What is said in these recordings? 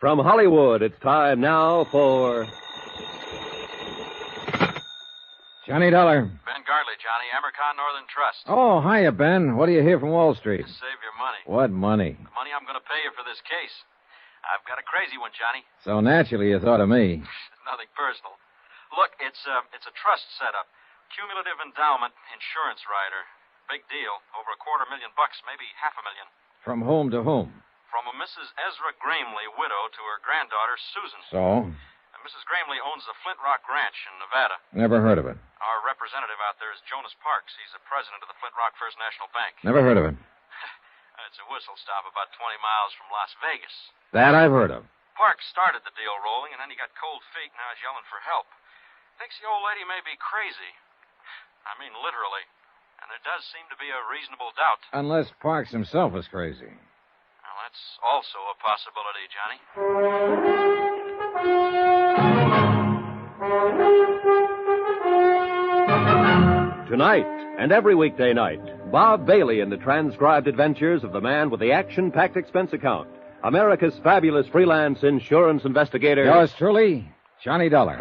From Hollywood, it's time now for... Johnny Dollar. Ben Gartley, Johnny. Amercon Northern Trust. Oh, hiya, Ben. What do you hear from Wall Street? Save your money. What money? The money I'm going to pay you for this case. I've got a crazy one, Johnny. So naturally you thought of me. Nothing personal. Look, it's a trust setup. Cumulative endowment insurance rider. Big deal. Over $250,000, maybe $500,000. From whom to whom? From a Mrs. Ezra Gramley, widow, to her granddaughter, Susan. So? Mrs. Gramley owns the Flint Rock Ranch in Nevada. Never heard of it. Our representative out there is Jonas Parks. He's the president of the Flint Rock First National Bank. Never heard of it. It's a whistle stop about 20 miles from Las Vegas. That I've heard of. Parks started the deal rolling, and then he got cold feet, and now he's yelling for help. Thinks the old lady may be crazy. I mean, literally. And there does seem to be a reasonable doubt. Unless Parks himself is crazy. Well, that's also a possibility, Johnny. Tonight, and every weekday night, Bob Bailey in the transcribed adventures of the man with the action-packed expense account, America's fabulous freelance insurance investigator... Yours truly, Johnny Dollar.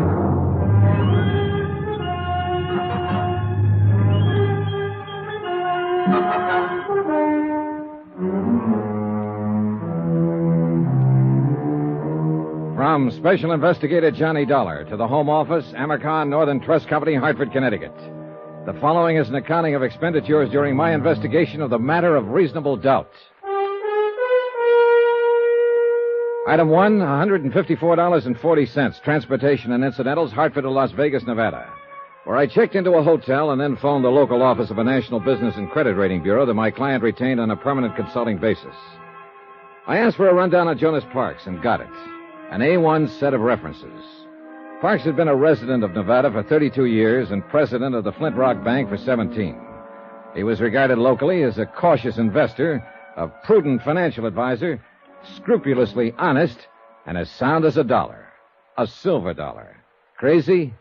From Special Investigator Johnny Dollar to the Home Office, Amercon Northern Trust Company, Hartford, Connecticut. The following is an accounting of expenditures during my investigation of the matter of reasonable doubt. Item 1, $154.40, transportation and incidentals, Hartford to Las Vegas, Nevada, where I checked into a hotel and then phoned the local office of a National Business and Credit Rating Bureau that my client retained on a permanent consulting basis. I asked for a rundown of Jonas Parks and got it. An A1 set of references. Parks had been a resident of Nevada for 32 years and president of the Flint Rock Bank for 17. He was regarded locally as a cautious investor, a prudent financial advisor, scrupulously honest, and as sound as a dollar. A silver dollar. Crazy?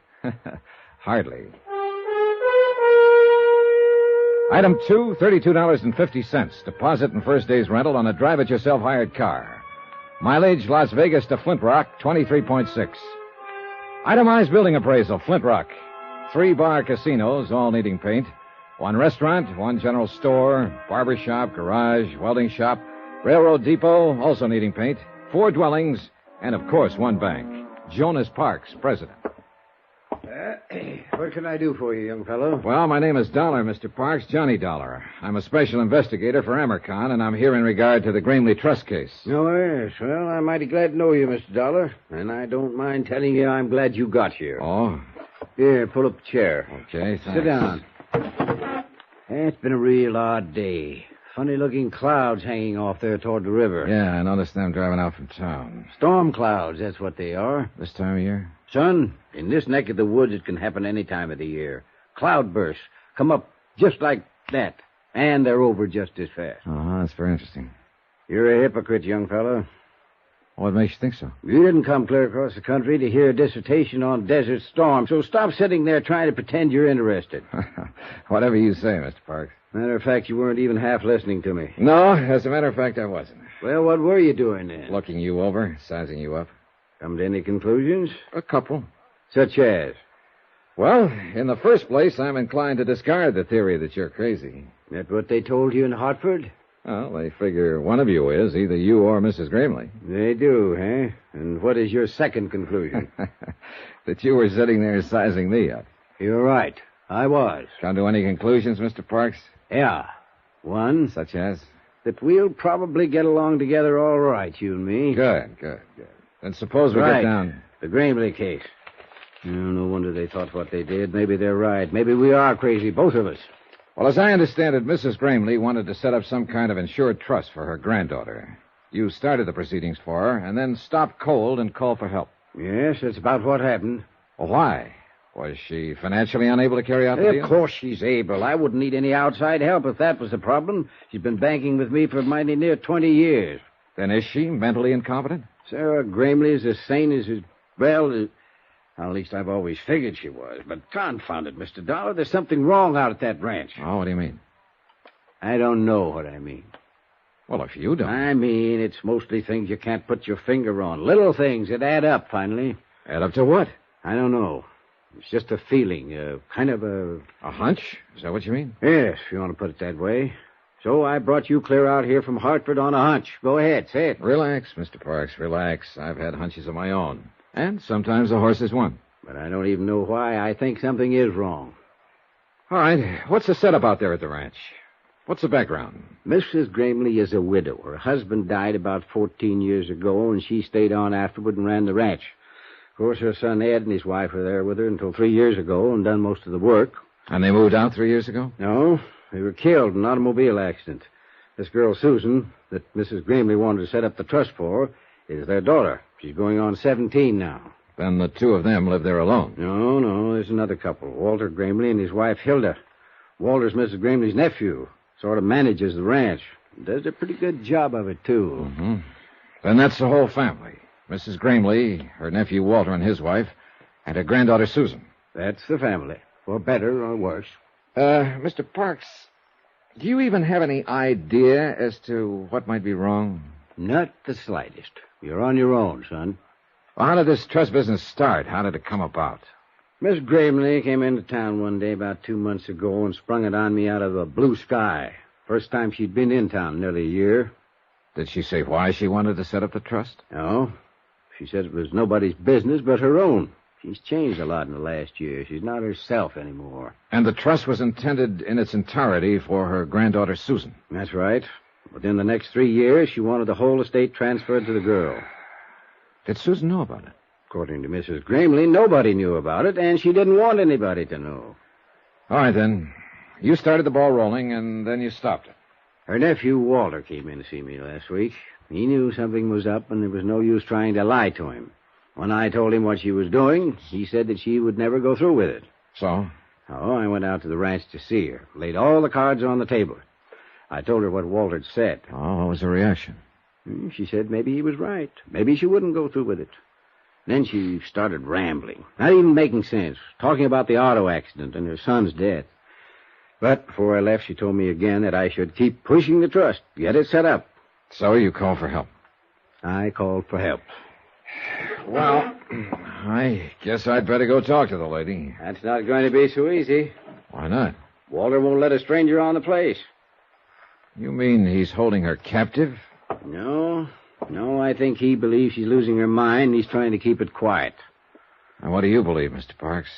Hardly. Item 2, $32.50. Deposit and first day's rental on a drive-it-yourself hired car. Mileage, Las Vegas to Flint Rock, 23.6. Itemized building appraisal, Flint Rock. 3 bar casinos, all needing paint. 1 restaurant, 1 general store, barber shop, garage, welding shop, railroad depot, also needing paint. 4 dwellings, and of course 1 bank. Jonas Parks, president. What can I do for you, young fellow? Well, my name is Dollar, Mr. Parks, Johnny Dollar. I'm a special investigator for Amercon, and I'm here in regard to the Gramley Trust case. Oh, yes. Well, I'm mighty glad to know you, Mr. Dollar. And I don't mind telling you I'm glad you got here. Oh? Here, pull up a chair. Okay, thanks. Sit down. It's been a real odd day. Funny-looking clouds hanging off there toward the river. Yeah, I noticed them driving out from town. Storm clouds, that's what they are. This time of year? Son, in this neck of the woods, it can happen any time of the year. Cloudbursts come up just like that, and they're over just as fast. Uh-huh, that's very interesting. You're a hypocrite, young fellow. What makes you think so? You didn't come clear across the country to hear a dissertation on desert storms, so stop sitting there trying to pretend you're interested. Whatever you say, Mr. Parks. Matter of fact, you weren't even half listening to me. No, as a matter of fact, I wasn't. Well, what were you doing then? Looking you over, sizing you up. Come to any conclusions? A couple. Such as? Well, in the first place, I'm inclined to discard the theory that you're crazy. That what they told you in Hartford? Well, they figure one of you is, either you or Mrs. Gramley. They do, eh? And what is your second conclusion? That you were sitting there sizing me up. You're right. I was. Come to any conclusions, Mr. Parks? Yeah. One, Such as? that we'll probably get along together all right, you and me. Good. Then suppose we get down... The Gramley case. Oh, no wonder they thought what they did. Maybe they're right. Maybe we are crazy, both of us. Well, as I understand it, Mrs. Gramley wanted to set up some kind of insured trust for her granddaughter. You started the proceedings for her, and then stopped cold and called for help. Yes, that's about what happened. Well, why? Was she financially unable to carry out the deal? Of course she's able. I wouldn't need any outside help if that was the problem. She's been banking with me for mighty near 20 years. Then is she mentally incompetent? Sarah Gramley is as sane as his... Well, at least I've always figured she was. But confound it, Mr. Dollar, there's something wrong out at that ranch. Oh, what do you mean? I don't know what I mean. Well, if you don't. I mean, it's mostly things you can't put your finger on. Little things that add up, finally. Add up to what? I don't know. It's just a feeling, kind of a... A hunch? Is that what you mean? Yes, if you want to put it that way. So I brought you clear out here from Hartford on a hunch. Go ahead, say it. Relax, Mr. Parks, relax. I've had hunches of my own. And sometimes the horse is one. But I don't even know why I think something is wrong. All right, what's the setup out there at the ranch? What's the background? Mrs. Gramley is a widow. Her husband died about 14 years ago, and she stayed on afterward and ran the ranch. Of course, her son Ed and his wife were there with her until 3 years ago and done most of the work. And they moved out 3 years ago? No, they were killed in an automobile accident. This girl, Susan, that Mrs. Gramley wanted to set up the trust for, is their daughter. She's going on 17 now. Then the two of them live there alone. No, there's another couple, Walter Gramley and his wife, Hilda. Walter's Mrs. Gramley's nephew. Sort of manages the ranch. Does a pretty good job of it, too. Mm-hmm. Then that's the whole family. Mrs. Gramley, her nephew Walter and his wife, and her granddaughter Susan. That's the family, for better or worse. Mr. Parks, do you even have any idea as to what might be wrong? Not the slightest. You're on your own, son. Well, how did this trust business start? How did it come about? Miss Gramley came into town one day about 2 months ago and sprung it on me out of the blue sky. First time she'd been in town, nearly a year. Did she say why she wanted to set up the trust? No. She said it was nobody's business but her own. She's changed a lot in the last year. She's not herself anymore. And the trust was intended in its entirety for her granddaughter Susan. That's right. Within the next 3 years, she wanted the whole estate transferred to the girl. Did Susan know about it? According to Mrs. Gramley, nobody knew about it, and she didn't want anybody to know. All right, then. You started the ball rolling, and then you stopped it. Her nephew, Walter, came in to see me last week. He knew something was up, and there was no use trying to lie to him. When I told him what she was doing, he said that she would never go through with it. So? Oh, I went out to the ranch to see her. Laid all the cards on the table. I told her what Walter had said. Oh, what was her reaction? She said maybe he was right. Maybe she wouldn't go through with it. Then she started rambling, not even making sense, talking about the auto accident and her son's death. But before I left, she told me again that I should keep pushing the trust, get it set up. So you called for help? I called for help. Well, I guess I'd better go talk to the lady. That's not going to be so easy. Why not? Walter won't let a stranger on the place. You mean he's holding her captive? No, I think he believes she's losing her mind, and he's trying to keep it quiet. And what do you believe, Mr. Parks?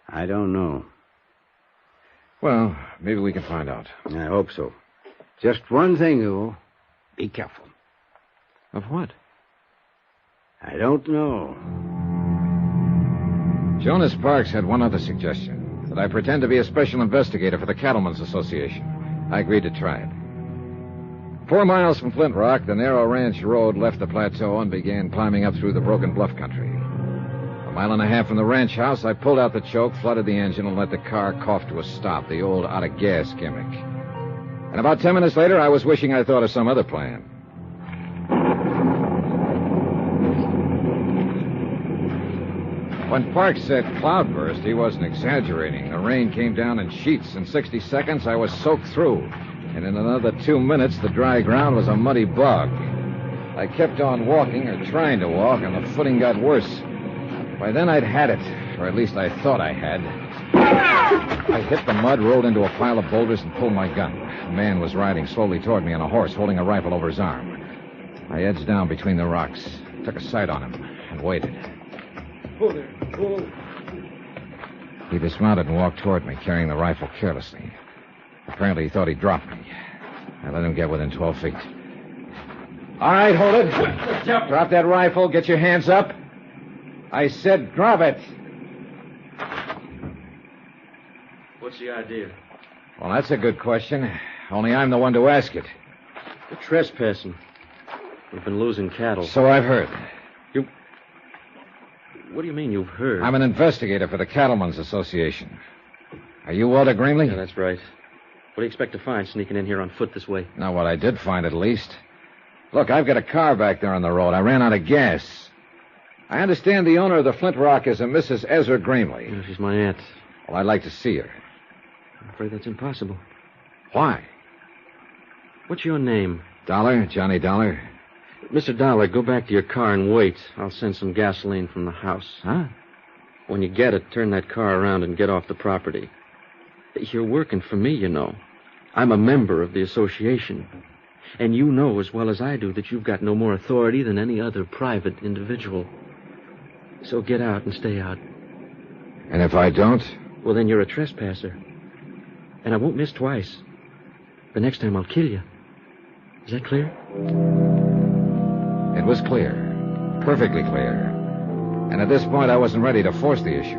I don't know. Well, maybe we can find out. I hope so. Just one thing, though. Be careful. Of what? I don't know. Jonas Parks had one other suggestion, that I pretend to be a special investigator for the Cattlemen's Association. I agreed to try it. 4 miles from Flint Rock, the narrow ranch road left the plateau and began climbing up through the broken bluff country. 1.5 miles from the ranch house, I pulled out the choke, flooded the engine, and let the car cough to a stop, the old out-of-gas gimmick. And about 10 minutes later, I was wishing I'd thought of some other plan. When Parks said cloudburst, he wasn't exaggerating. The rain came down in sheets. In 60 seconds, I was soaked through. And in another 2 minutes, the dry ground was a muddy bog. I kept on walking, or trying to walk, and the footing got worse. By then, I'd had it, or at least I thought I had. I hit the mud, rolled into a pile of boulders, and pulled my gun. A man was riding slowly toward me on a horse, holding a rifle over his arm. I edged down between the rocks, took a sight on him, and waited. Whoa there. Whoa. He dismounted and walked toward me, carrying the rifle carelessly. Apparently, he thought he'd drop me. I let him get within 12 feet. All right, hold it. Drop that rifle. Get your hands up. I said drop it. What's the idea? Well, that's a good question. Only I'm the one to ask it. We're trespassing. We've been losing cattle. So I've heard. What do you mean you've heard? I'm an investigator for the Cattlemen's Association. Are you Walter Gramley? Yeah, that's right. What do you expect to find sneaking in here on foot this way? Not what I did find, at least. Look, I've got a car back there on the road. I ran out of gas. I understand the owner of the Flint Rock is a Mrs. Ezra Gramley. Yeah, she's my aunt. Well, I'd like to see her. I'm afraid that's impossible. Why? What's your name? Dollar, Johnny Dollar. Mr. Dollar, go back to your car and wait. I'll send some gasoline from the house. Huh? When you get it, turn that car around and get off the property. You're working for me, you know. I'm a member of the association. And you know as well as I do that you've got no more authority than any other private individual. So get out and stay out. And if I don't? Well, then you're a trespasser. And I won't miss twice. The next time I'll kill you. Is that clear? It was clear. Perfectly clear. And at this point, I wasn't ready to force the issue.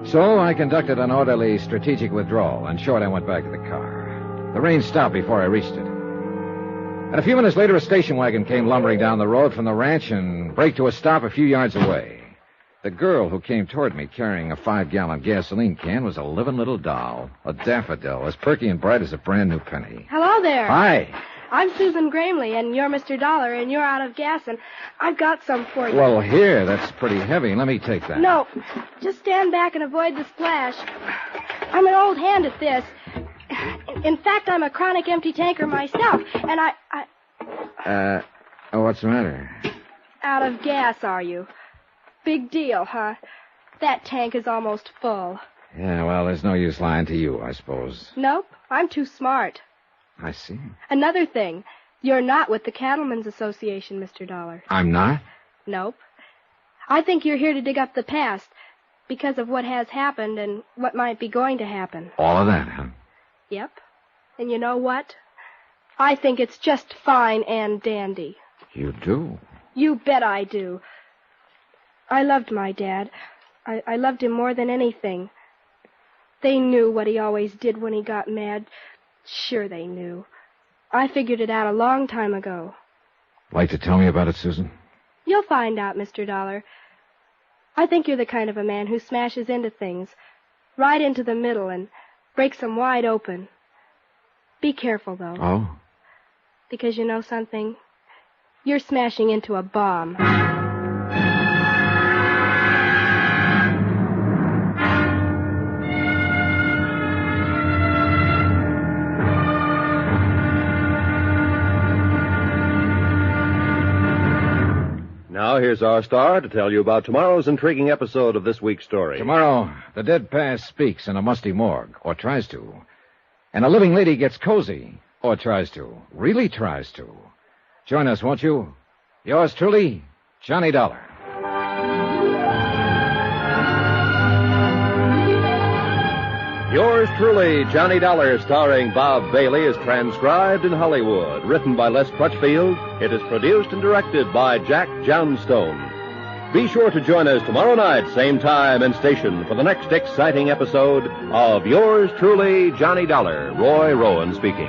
So I conducted an orderly, strategic withdrawal, and short I went back to the car. The rain stopped before I reached it. And a few minutes later, a station wagon came lumbering down the road from the ranch and braked to a stop a few yards away. The girl who came toward me carrying a 5-gallon gasoline can was a living little doll, a daffodil, as perky and bright as a brand new penny. Hello there. Hi. I'm Susan Gramley, and you're Mr. Dollar, and you're out of gas, and I've got some for you. Well, here, that's pretty heavy. Let me take that. No, just stand back and avoid the splash. I'm an old hand at this. In fact, I'm a chronic empty tanker myself, and What's the matter? Out of gas, are you? Big deal, huh? That tank is almost full. Yeah, well, there's no use lying to you, I suppose. Nope, I'm too smart. I see. Another thing, you're not with the Cattlemen's Association, Mr. Dollar. I'm not? Nope. I think you're here to dig up the past because of what has happened and what might be going to happen. All of that, huh? Yep. And you know what? I think it's just fine and dandy. You do? You bet I do. I loved my dad. I loved him more than anything. They knew what he always did when he got mad. Sure they knew. I figured it out a long time ago. Like to tell me about it, Susan? You'll find out, Mr. Dollar. I think you're the kind of a man who smashes into things, right into the middle, and breaks them wide open. Be careful, though. Oh? Because you know something? You're smashing into a bomb. Now, here's our star to tell you about tomorrow's intriguing episode of this week's story. Tomorrow, the dead past speaks in a musty morgue, or tries to. And a living lady gets cozy, or tries to. Really tries to. Join us, won't you? Yours truly, Johnny Dollar. Yours truly, Johnny Dollar, starring Bob Bailey, is transcribed in Hollywood. Written by Les Crutchfield, it is produced and directed by Jack Johnstone. Be sure to join us tomorrow night, same time and station, for the next exciting episode of Yours truly, Johnny Dollar. Roy Rowan speaking.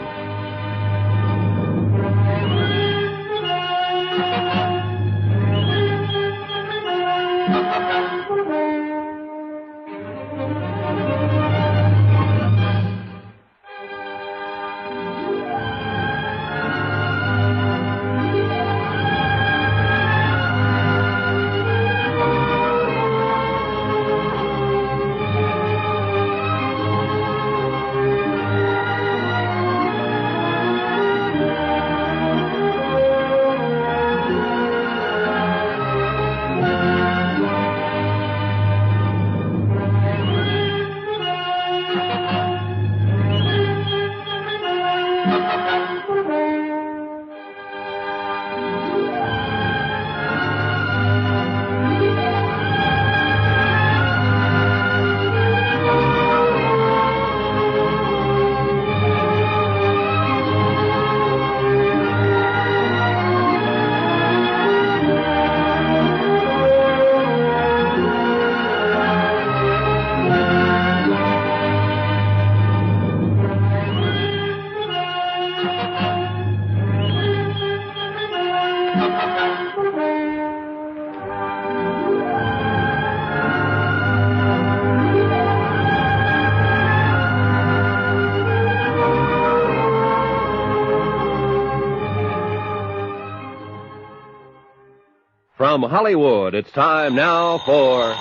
From Hollywood, it's time now for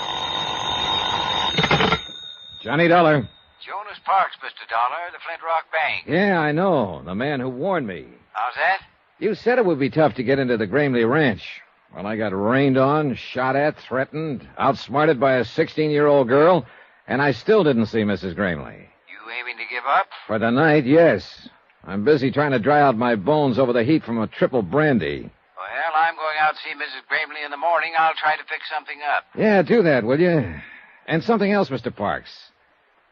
Johnny Dollar. Jonas Parks, Mr. Dollar, the Flint Rock Bank. Yeah, I know. The man who warned me. How's that? You said it would be tough to get into the Gramley Ranch. Well, I got rained on, shot at, threatened, outsmarted by a 16-year-old girl, and I still didn't see Mrs. Gramley. You aiming to give up? For the night, yes. I'm busy trying to dry out my bones over the heat from a triple brandy. Well, I'm going out to see Mrs. Gramley in the morning. I'll try to fix something up. Yeah, do that, will you? And something else, Mr. Parks.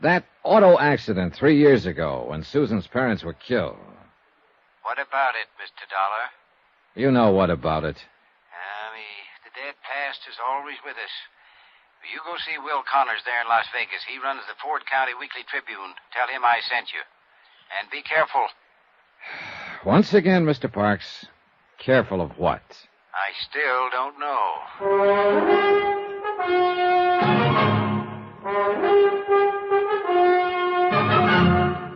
That auto accident 3 years ago when Susan's parents were killed. What about it, Mr. Dollar? You know what about it. The dead past is always with us. You go see Will Connors there in Las Vegas. He runs the Ford County Weekly Tribune. Tell him I sent you. And be careful. Once again, Mr. Parks, careful of what? I still don't know.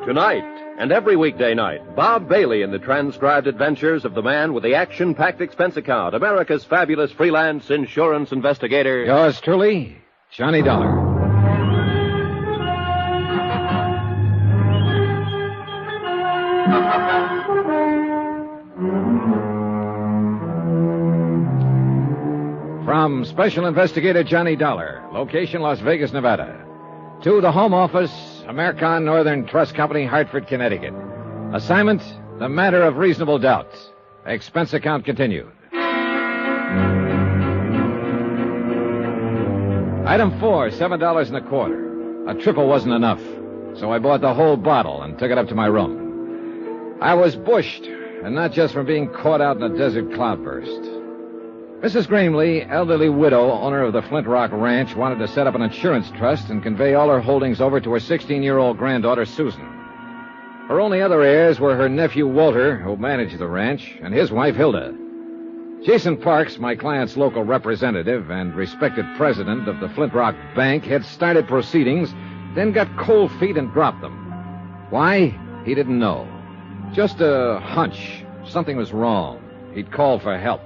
Tonight, and every weekday night, Bob Bailey in the transcribed adventures of the man with the action-packed expense account, America's fabulous freelance insurance investigator. Yours truly, Johnny Dollar. From Special Investigator Johnny Dollar, location Las Vegas, Nevada, to the home office, American Northern Trust Company, Hartford, Connecticut. Assignment, the matter of reasonable doubt. Expense account continued. Item 4, $7.25. A triple wasn't enough, so I bought the whole bottle and took it up to my room. I was bushed, and not just from being caught out in a desert cloudburst. Mrs. Gramley, elderly widow, owner of the Flint Rock Ranch, wanted to set up an insurance trust and convey all her holdings over to her 16-year-old granddaughter, Susan. Her only other heirs were her nephew, Walter, who managed the ranch, and his wife, Hilda. Jason Parks, my client's local representative and respected president of the Flint Rock Bank, had started proceedings, then got cold feet and dropped them. Why? He didn't know. Just a hunch. Something was wrong. He'd called for help.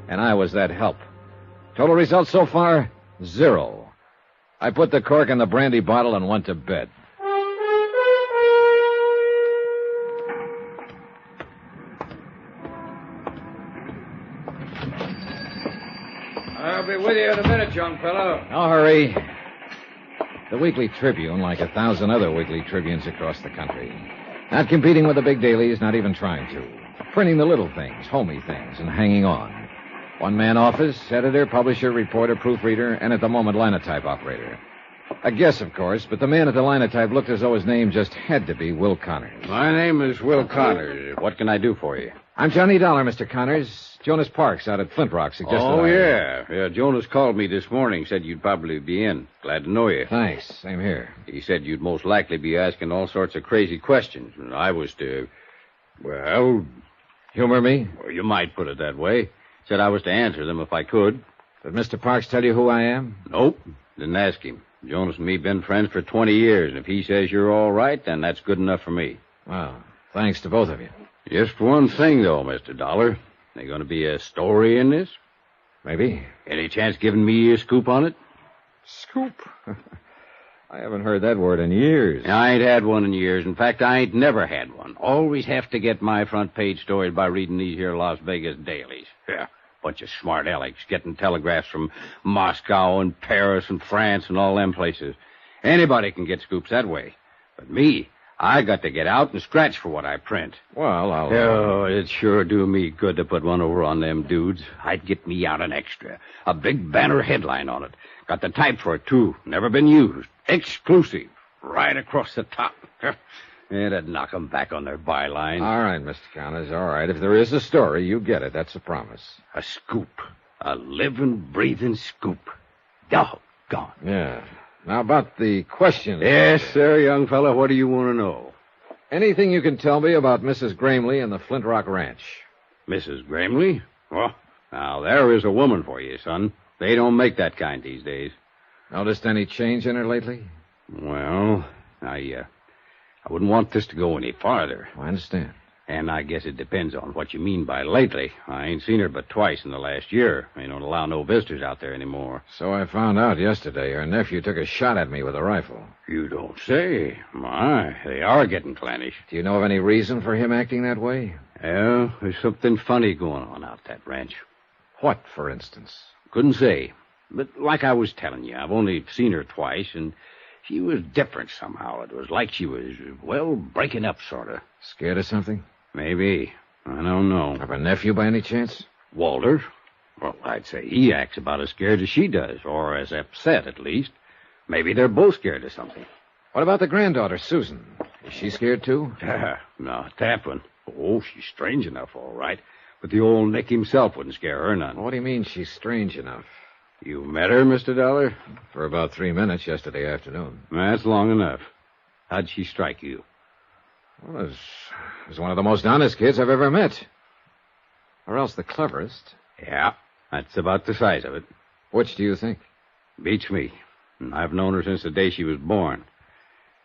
And I was that help. Total results so far, 0. I put the cork in the brandy bottle and went to bed. I'll be with you in a minute, young fellow. No hurry. The Weekly Tribune, like 1,000 other Weekly Tribunes across the country. Not competing with the big dailies, not even trying to. Printing the little things, homey things, and hanging on. One-man office, editor, publisher, reporter, proofreader, and at the moment, linotype operator. A guess, of course, but the man at the linotype looked as though his name just had to be Will Connors. My name is Will Connors. What can I do for you? I'm Johnny Dollar, Mr. Connors. Jonas Parks out at Flint Rock suggested Yeah, Jonas called me this morning, said you'd probably be in. Glad to know you. Thanks. Same here. He said you'd most likely be asking all sorts of crazy questions. And I was to, Humor me? Well, you might put it that way. Said I was to answer them if I could. Did Mr. Parks tell you who I am? Nope. Didn't ask him. Jonas and me been friends for 20 years, and if he says you're all right, then that's good enough for me. Well, thanks to both of you. Just one thing, though, Mr. Dollar. There going to be a story in this? Maybe. Any chance giving me a scoop on it? Scoop? I haven't heard that word in years. I ain't had one in years. In fact, I ain't never had one. Always have to get my front page stories by reading these here Las Vegas dailies. Yeah, bunch of smart alecks getting telegraphs from Moscow and Paris and France and all them places. Anybody can get scoops that way. But me, I got to get out and scratch for what I print. Well, I'll... Oh, it sure do me good to put one over on them dudes. I'd get me out an extra. A big banner headline on it. Got the type for it, too. Never been used. Exclusive. Right across the top. It'd knock 'em back on their byline. All right, Mr. Connors, all right. If there is a story, you get it. That's a promise. A scoop. A living, breathing scoop. Doggone. Yeah. Now, about the questions. Yes, sir, young fella. What do you want to know? Anything you can tell me about Mrs. Gramley and the Flint Rock Ranch? Mrs. Gramley? Well, now, there is a woman for you, son. They don't make that kind these days. Noticed any change in her lately? Well, I wouldn't want this to go any farther. I understand. And I guess it depends on what you mean by lately. I ain't seen her but twice in the last year. They don't allow no visitors out there anymore. So I found out yesterday her nephew took a shot at me with a rifle. You don't say. My, they are getting clannish. Do you know of any reason for him acting that way? Yeah, there's something funny going on out that ranch. What, for instance? Couldn't say. But like I was telling you, I've only seen her twice, and she was different somehow. It was like she was, well, breaking up, sort of. Scared of something? Maybe. I don't know. Of her nephew by any chance? Walter? Well, I'd say he acts about as scared as she does, or as upset, at least. Maybe they're both scared of something. What about the granddaughter, Susan? Is she scared, too? Not that one. Oh, she's strange enough, all right. But the old Nick himself wouldn't scare her none. What do you mean she's strange enough? You met her, Mr. Dollar? For about 3 minutes yesterday afternoon. That's long enough. How'd she strike you? Well, it was one of the most honest kids I've ever met. Or else the cleverest. Yeah, that's about the size of it. Which do you think? Beats me. I've known her since the day she was born.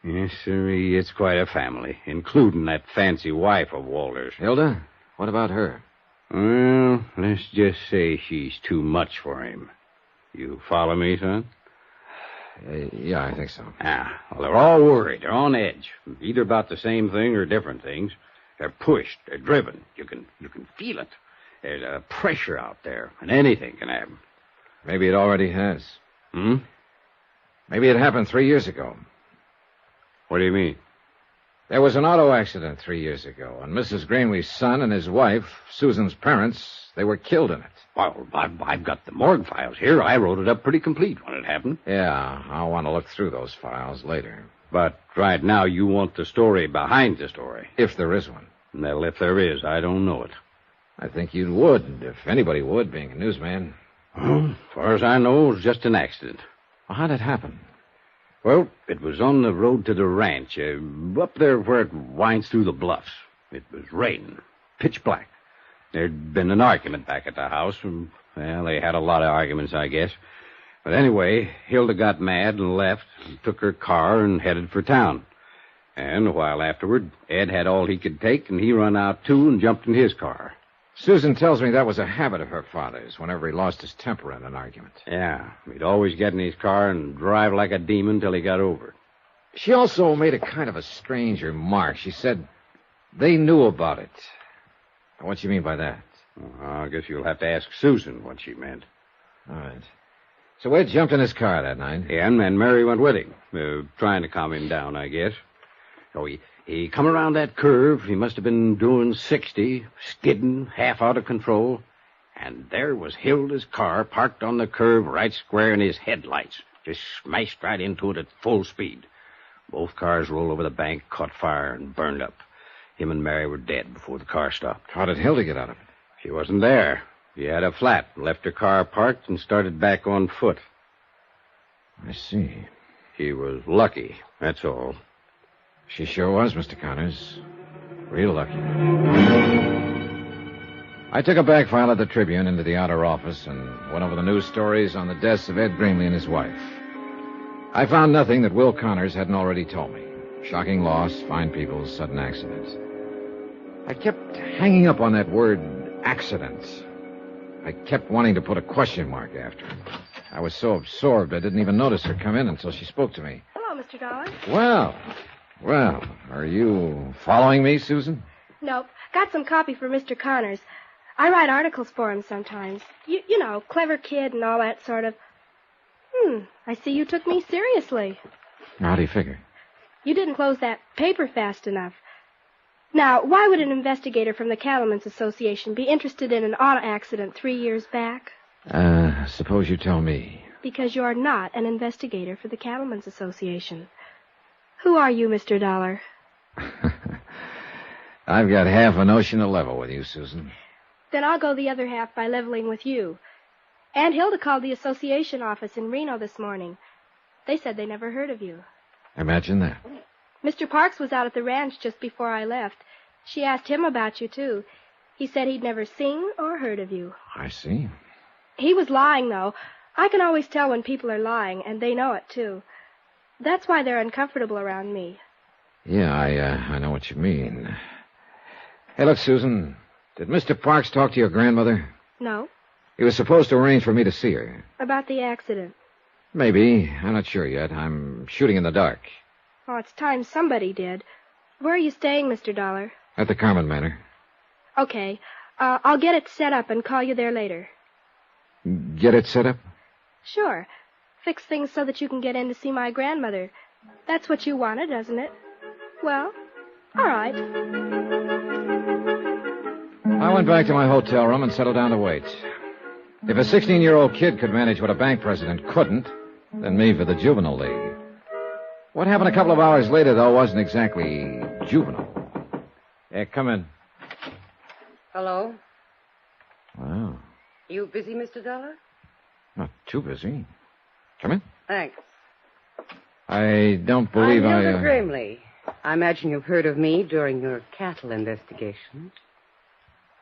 Yes, sir, it's quite a family, including that fancy wife of Walter's. Hilda? What about her? Well, let's just say she's too much for him. You follow me, son? Yeah, I think so. Well, they're all worried. They're on edge. Either about the same thing or different things. They're pushed. They're driven. You can feel it. There's a pressure out there, and anything can happen. Maybe it already has. Hmm? Maybe it happened 3 years ago. What do you mean? There was an auto accident 3 years ago, and Mrs. Greenleaf's son and his wife, Susan's parents, they were killed in it. Well, I've got the morgue files here. I wrote it up pretty complete when it happened. Yeah, I'll want to look through those files later. But right now you want the story behind the story. If there is one. Well, if there is, I don't know it. I think you would, if anybody would, being a newsman. Well, as far as I know, it was just an accident. Well, how'd it happen? Well, it was on the road to the ranch, up there where it winds through the bluffs. It was raining, pitch black. There'd been an argument back at the house, and, well, they had a lot of arguments, I guess. But anyway, Hilda got mad and left, and took her car and headed for town. And a while afterward, Ed had all he could take, and he run out, too, and jumped in his car. Susan tells me that was a habit of her father's whenever he lost his temper in an argument. Yeah, he'd always get in his car and drive like a demon till he got over it. She also made a kind of a strange remark. She said they knew about it. What do you mean by that? Well, I guess you'll have to ask Susan what she meant. All right. So Ed jumped in his car that night. Yeah, and Mary went with him, trying to calm him down, I guess. So he come around that curve. He must have been doing 60, skidding, half out of control. And there was Hilda's car parked on the curve right square in his headlights. Just smashed right into it at full speed. Both cars rolled over the bank, caught fire, and burned up. Him and Mary were dead before the car stopped. How did Hilda get out of it? She wasn't there. She had a flat, left her car parked, and started back on foot. I see. She was lucky, that's all. She sure was, Mr. Connors. Real lucky. I took a back file of the Tribune into the outer office and went over the news stories on the deaths of Ed Greenlee and his wife. I found nothing that Will Connors hadn't already told me. Shocking loss, fine people, sudden accident. I kept hanging up on that word, accident. I kept wanting to put a question mark after it. I was so absorbed I didn't even notice her come in until she spoke to me. Hello, Mr. Dollar. Well, are you following me, Susan? Nope. Got some copy for Mr. Connors. I write articles for him sometimes. You know, clever kid and all that sort of. I see you took me seriously. How do you figure? You didn't close that paper fast enough. Now, why would an investigator from the Cattlemen's Association be interested in an auto accident 3 years back? Suppose you tell me. Because you're not an investigator for the Cattlemen's Association. Who are you, Mr. Dollar? I've got half a notion to level with you, Susan. Then I'll go the other half by leveling with you. Aunt Hilda called the association office in Reno this morning. They said they never heard of you. Imagine that. Mr. Parks was out at the ranch just before I left. She asked him about you, too. He said he'd never seen or heard of you. I see. He was lying, though. I can always tell when people are lying, and they know it, too. That's why they're uncomfortable around me. Yeah, I know what you mean. Hey, look, Susan. Did Mr. Parks talk to your grandmother? No. He was supposed to arrange for me to see her. About the accident. Maybe. I'm not sure yet. I'm shooting in the dark. Oh, it's time somebody did. Where are you staying, Mr. Dollar? At the Carmen Manor. Okay. I'll get it set up and call you there later. Get it set up? Sure. Fix things so that you can get in to see my grandmother. That's what you wanted, doesn't it? Well, all right. I went back to my hotel room and settled down to wait. If a 16-year-old kid could manage what a bank president couldn't, then me for the juvenile league. What happened a couple of hours later, though, wasn't exactly juvenile. Yeah, come in. Hello? Wow. You busy, Mr. Dollar? Not too busy. Come in. Thanks. I don't believe I'm Hilda Gramley. I imagine you've heard of me during your cattle investigation.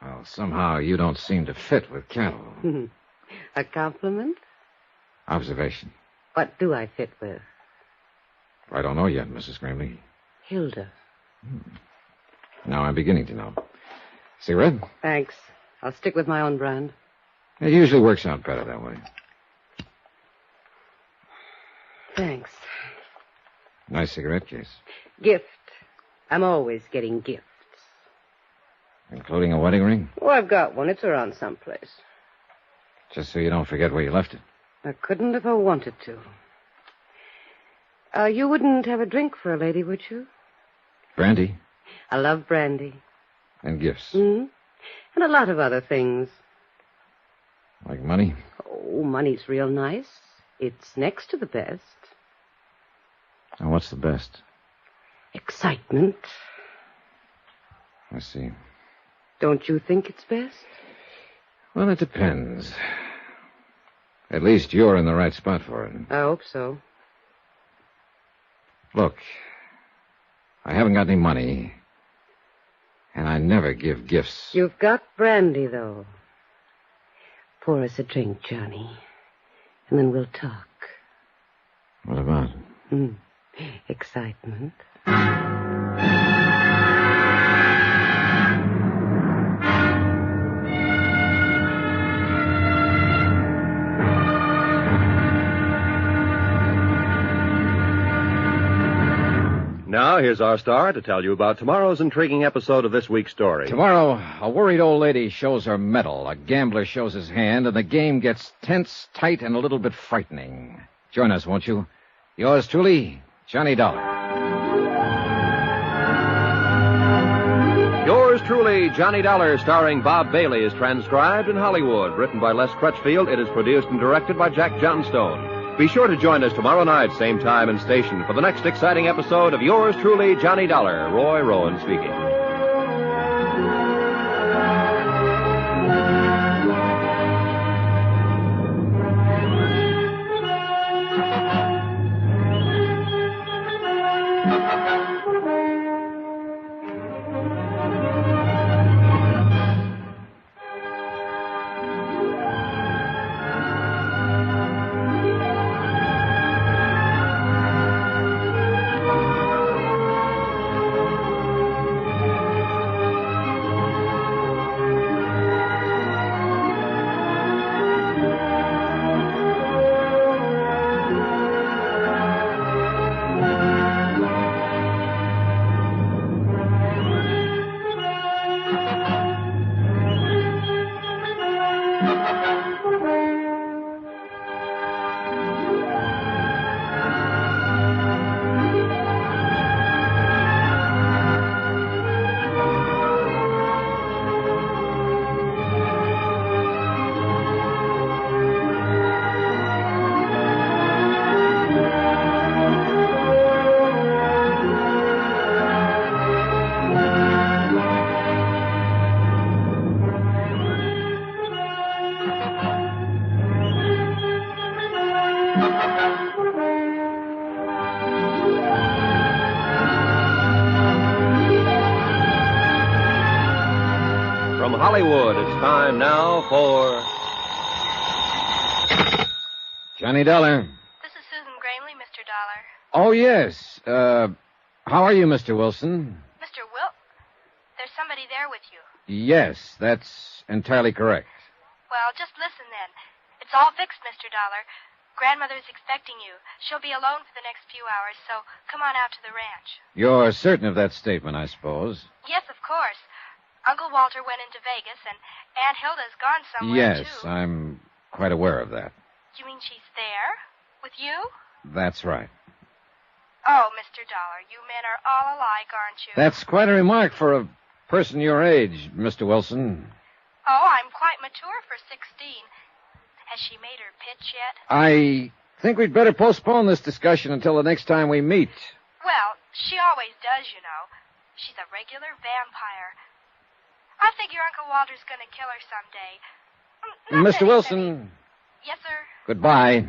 Well, somehow you don't seem to fit with cattle. A compliment? Observation. What do I fit with? I don't know yet, Mrs. Gramley. Hilda. Now I'm beginning to know. Cigarette? Thanks. I'll stick with my own brand. It usually works out better that way. Thanks. Nice cigarette case. Gift. I'm always getting gifts. Including a wedding ring? Oh, I've got one. It's around someplace. Just so you don't forget where you left it. I couldn't if I wanted to. You wouldn't have a drink for a lady, would you? Brandy? I love brandy. And gifts? And a lot of other things. Like money? Oh, money's real nice. It's next to the best. And what's the best? Excitement. I see. Don't you think it's best? Well, it depends. At least you're in the right spot for it. I hope so. Look, I haven't got any money, and I never give gifts. You've got brandy, though. Pour us a drink, Johnny, and then we'll talk. What about? Excitement. Now, here's our star to tell you about tomorrow's intriguing episode of this week's story. Tomorrow, a worried old lady shows her mettle, a gambler shows his hand, and the game gets tense, tight, and a little bit frightening. Join us, won't you? Yours truly, Johnny Dollar. Yours truly, Johnny Dollar, starring Bob Bailey, is transcribed in Hollywood. Written by Les Crutchfield, it is produced and directed by Jack Johnstone. Be sure to join us tomorrow night, same time and station, for the next exciting episode of Yours truly, Johnny Dollar. Roy Rowan speaking. From Hollywood, it's time now for Johnny Dollar. This is Susan Gramley, Mr. Dollar. Oh, yes. How are you, Mr. Wilson? Mr. There's somebody there with Yes, that's entirely correct. Well, just listen then. It's all fixed, Mr. Dollar. Grandmother's expecting you. She'll be alone for the next few hours, so come on out to the ranch. You're certain of that statement, I suppose? Yes, of course. Uncle Walter went into Vegas, and Aunt Hilda's gone somewhere, Yes, too. I'm quite aware of that. You mean she's there? With you? That's right. Oh, Mr. Dollar, you men are all alike, aren't you? That's quite a remark for a person your age, Mr. Wilson. Oh, I'm quite mature for 16. Has she made her pitch yet? I think we'd better postpone this discussion until the next time we meet. Well, she always does, you know. She's a regular vampire. I figure Uncle Walter's going to kill her someday. Not Mr. that Wilson. Yes, sir. Goodbye.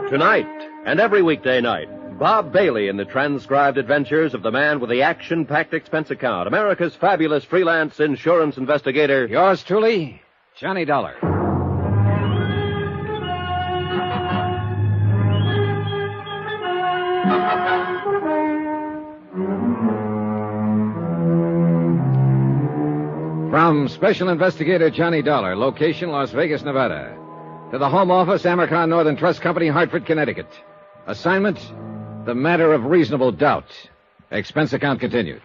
Tonight and every weekday night, Bob Bailey in the transcribed adventures of the man with the action-packed expense account, America's fabulous freelance insurance investigator. Yours truly, Johnny Dollar. From Special Investigator Johnny Dollar, location Las Vegas, Nevada, to the Home Office, Amercon Northern Trust Company, Hartford, Connecticut. Assignment, the matter of reasonable doubt. Expense account continued.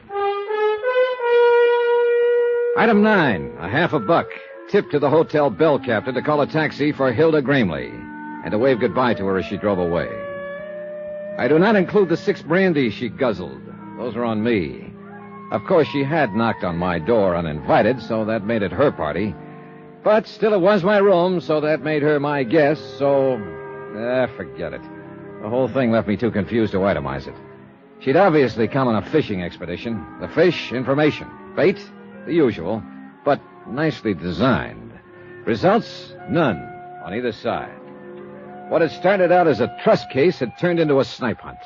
Item 9, a $50. Tip to the hotel bell captain to call a taxi for Hilda Gramley and to wave goodbye to her as she drove away. I do not include the 6 brandies she guzzled. Those are on me. Of course, she had knocked on my door uninvited, so that made it her party. But still, it was my room, so that made her my guest, so... forget it. The whole thing left me too confused to itemize it. She'd obviously come on a fishing expedition. The fish, information. Bait, the usual, but nicely designed. Results, none on either side. What had started out as a trust case had turned into a snipe hunt.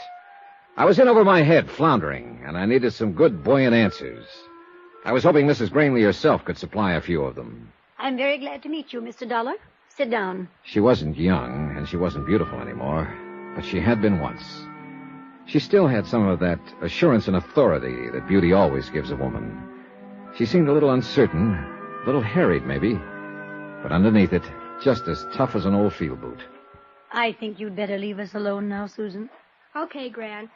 I was in over my head, floundering, and I needed some good, buoyant answers. I was hoping Mrs. Granley herself could supply a few of them. I'm very glad to meet you, Mr. Dollar. Sit down. She wasn't young, and she wasn't beautiful anymore, but she had been once. She still had some of that assurance and authority that beauty always gives a woman. She seemed a little uncertain, a little harried, maybe, but underneath it, just as tough as an old field boot. I think you'd better leave us alone now, Susan. Okay, Gran.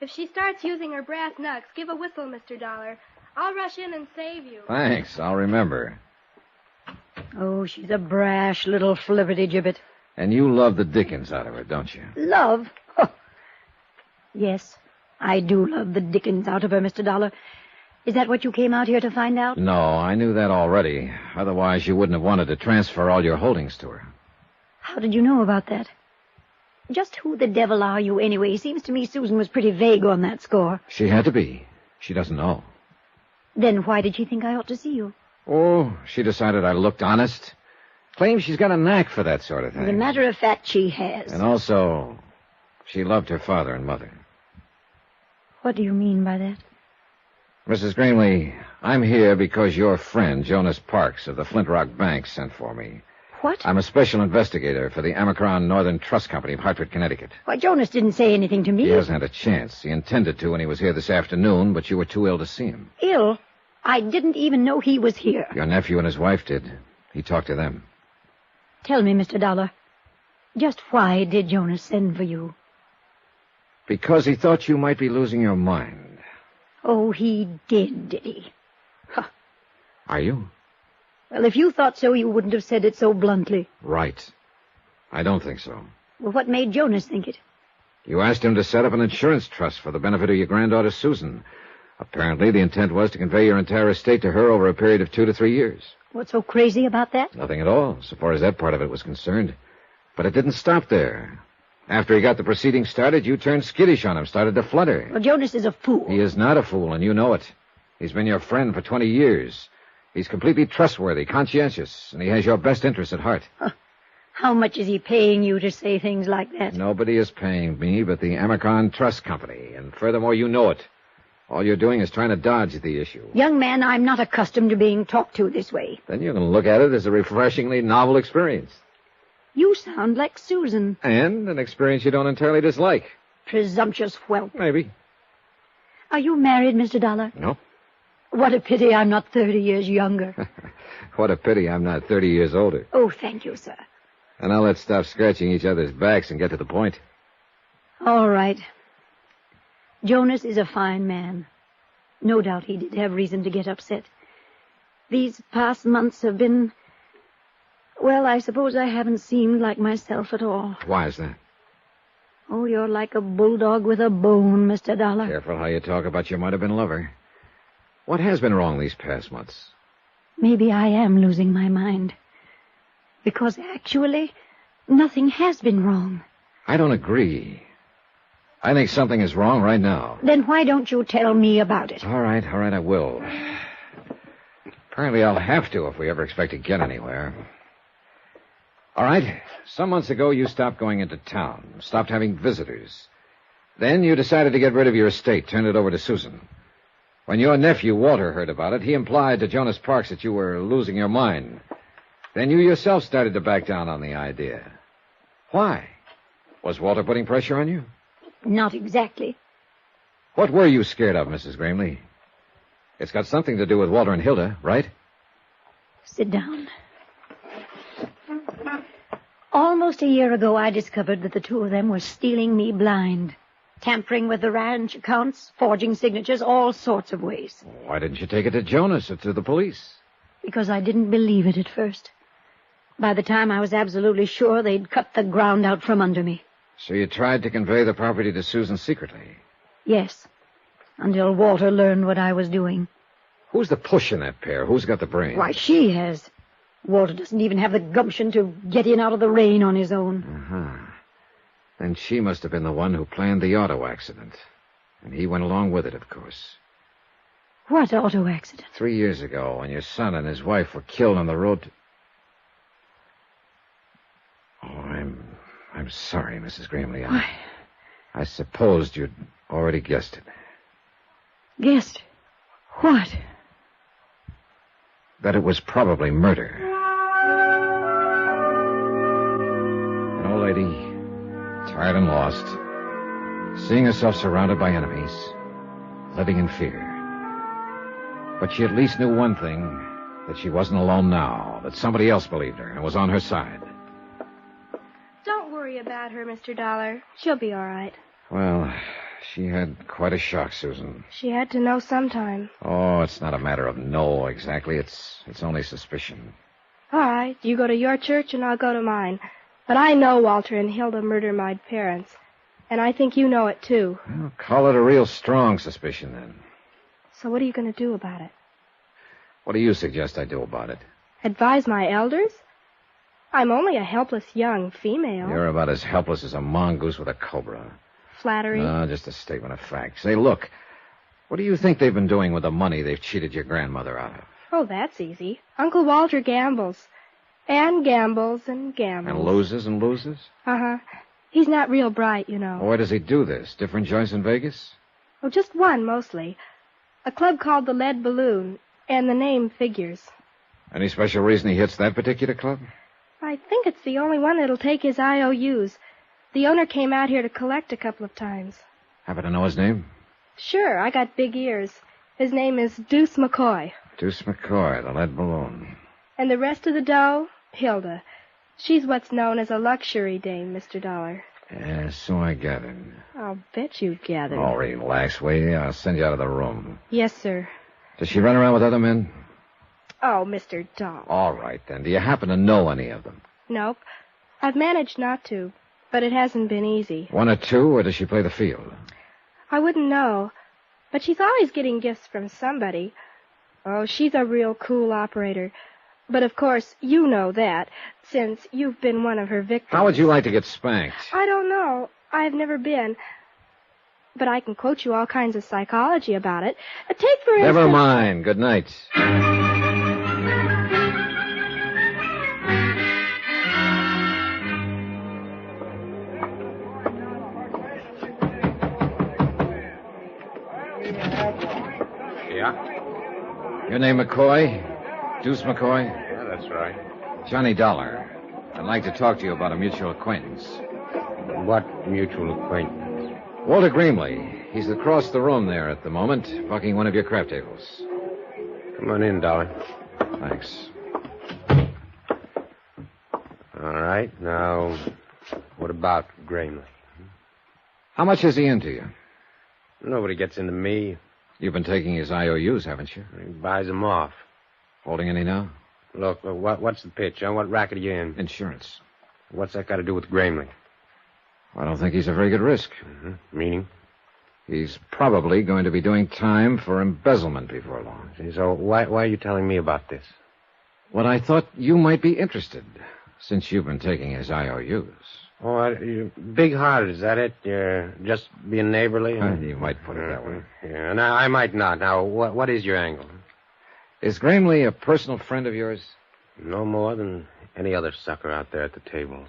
If she starts using her brass knucks, give a whistle, Mr. Dollar. I'll rush in and save you. Thanks, I'll remember. Oh, she's a brash little flibberty-gibbet. And you love the dickens out of her, don't you? Love? Oh. Yes, I do love the dickens out of her, Mr. Dollar. Is that what you came out here to find out? No, I knew that already. Otherwise, you wouldn't have wanted to transfer all your holdings to her. How did you know about that? Just who the devil are you, anyway? Seems to me Susan was pretty vague on that score. She had to be. She doesn't know. Then why did she think I ought to see you? Oh, she decided I looked honest. Claims she's got a knack for that sort of thing. As a matter of fact, she has. And also, she loved her father and mother. What do you mean by that? Mrs. Granley, I'm here because your friend, Jonas Parks of the Flint Rock Bank, sent for me. What? I'm a special investigator for the Amercon Northern Trust Company of Hartford, Connecticut. Why, Jonas didn't say anything to me. He hasn't had a chance. He intended to when he was here this afternoon, but you were too ill to see him. Ill? I didn't even know he was here. Your nephew and his wife did. He talked to them. Tell me, Mr. Dollar, just why did Jonas send for you? Because he thought you might be losing your mind. Oh, he did he? Huh. Are you? Well, if you thought so, you wouldn't have said it so bluntly. Right. I don't think so. Well, what made Jonas think it? You asked him to set up an insurance trust for the benefit of your granddaughter, Susan. Apparently, the intent was to convey your entire estate to her over a period of 2 to 3 years. What's so crazy about that? Nothing at all, so far as that part of it was concerned. But it didn't stop there. After he got the proceedings started, you turned skittish on him, started to flutter. Well, Jonas is a fool. He is not a fool, and you know it. He's been your friend for 20 years. He's completely trustworthy, conscientious, and he has your best interests at heart. Huh. How much is he paying you to say things like that? Nobody is paying me but the Amercon Trust Company, and furthermore, you know it. All you're doing is trying to dodge the issue. Young man, I'm not accustomed to being talked to this way. Then you can look at it as a refreshingly novel experience. You sound like Susan. And an experience you don't entirely dislike. Presumptuous whelp. Maybe. Are you married, Mr. Dollar? No. What a pity I'm not 30 years younger. What a pity I'm not 30 years older. Oh, thank you, sir. And now let's stop scratching each other's backs and get to the point. All right. Jonas is a fine man. No doubt he did have reason to get upset. These past months have been... Well, I suppose I haven't seemed like myself at all. Why is that? Oh, you're like a bulldog with a bone, Mr. Dollar. Careful how you talk about your might-have-been lover. What has been wrong these past months? Maybe I am losing my mind. Because actually, nothing has been wrong. I don't agree. I think something is wrong right now. Then why don't you tell me about it? All right, I will. Apparently I'll have to if we ever expect to get anywhere. All right, some months ago you stopped going into town, stopped having visitors. Then you decided to get rid of your estate, turn it over to Susan. When your nephew, Walter, heard about it, he implied to Jonas Parks that you were losing your mind. Then you yourself started to back down on the idea. Why? Was Walter putting pressure on you? Not exactly. What were you scared of, Mrs. Gramley? It's got something to do with Walter and Hilda, right? Sit down. Almost a year ago, I discovered that the two of them were stealing me blind. Tampering with the ranch accounts, forging signatures, all sorts of ways. Why didn't you take it to Jonas or to the police? Because I didn't believe it at first. By the time I was absolutely sure, they'd cut the ground out from under me. So you tried to convey the property to Susan secretly? Yes, until Walter learned what I was doing. Who's the push in that pair? Who's got the brains? Why, she has. Walter doesn't even have the gumption to get in out of the rain on his own. Uh-huh. Then she must have been the one who planned the auto accident. And he went along with it, of course. What auto accident? 3 years ago, when your son and his wife were killed on the road to... Oh, I'm sorry, Mrs. Gramley. I supposed you'd already guessed it. Guessed? What? That it was probably murder. An old lady, tired and lost, seeing herself surrounded by enemies, living in fear. But she at least knew one thing, that she wasn't alone now, that somebody else believed her and was on her side. Don't worry about her, Mr. Dollar. She'll be all right. Well, she had quite a shock, Susan. She had to know sometime. Oh, it's not a matter of no, exactly. It's only suspicion. All right, you go to your church and I'll go to mine. But I know Walter and Hilda murdered my parents. And I think you know it, too. Well, call it a real strong suspicion, then. So what are you going to do about it? What do you suggest I do about it? Advise my elders? I'm only a helpless young female. You're about as helpless as a mongoose with a cobra. Flattery? No, just a statement of fact. Say, look, what do you think they've been doing with the money they've cheated your grandmother out of? Oh, that's easy. Uncle Walter gambles. And gambles and gambles. And loses and loses? Uh-huh. He's not real bright, you know. Well, where does he do this? Different joints in Vegas? Oh, just one, mostly. A club called the Lead Balloon, and the name figures. Any special reason he hits that particular club? I think it's the only one that'll take his IOUs. The owner came out here to collect a couple of times. Happen to know his name? Sure, I got big ears. His name is Deuce McCoy. Deuce McCoy, the Lead Balloon. And the rest of the dough, Hilda. She's what's known as a luxury dame, Mr. Dollar. Yeah, so I gathered. I'll bet you gathered. Oh, relax, will you? I'll send you out of the room. Yes, sir. Does she run around with other men? Oh, Mr. Dollar. All right, then. Do you happen to know any of them? Nope. I've managed not to, but it hasn't been easy. One or two, or does she play the field? I wouldn't know, but she's always getting gifts from somebody. Oh, she's a real cool operator. But, of course, you know that, since you've been one of her victims. How would you like to get spanked? I don't know. I've never been. But I can quote you all kinds of psychology about it. Take, for instance... Never mind. Good night. Yeah? Your name McCoy? Deuce McCoy? Yeah, that's right. Johnny Dollar. I'd like to talk to you about a mutual acquaintance. What mutual acquaintance? Walter Grimley. He's across the room there at the moment, bucking one of your craft tables. Come on in, Dollar. Thanks. All right. Now, what about Grimley? How much is he into you? Nobody gets into me. You've been taking his IOUs, haven't you? He buys them off. Holding any now? Look, what's the pitch? Huh? What racket are you in? Insurance. What's that got to do with Grimley? I don't think he's a very good risk. Mm-hmm. Meaning? He's probably going to be doing time for embezzlement before long. So why are you telling me about this? Well, I thought you might be interested, since you've been taking his IOUs. Oh, you're big-hearted, is that it? You're just being neighborly? You might put it that way. Yeah, and I might not. Now, what is your angle? Is Grimley a personal friend of yours? No more than any other sucker out there at the table.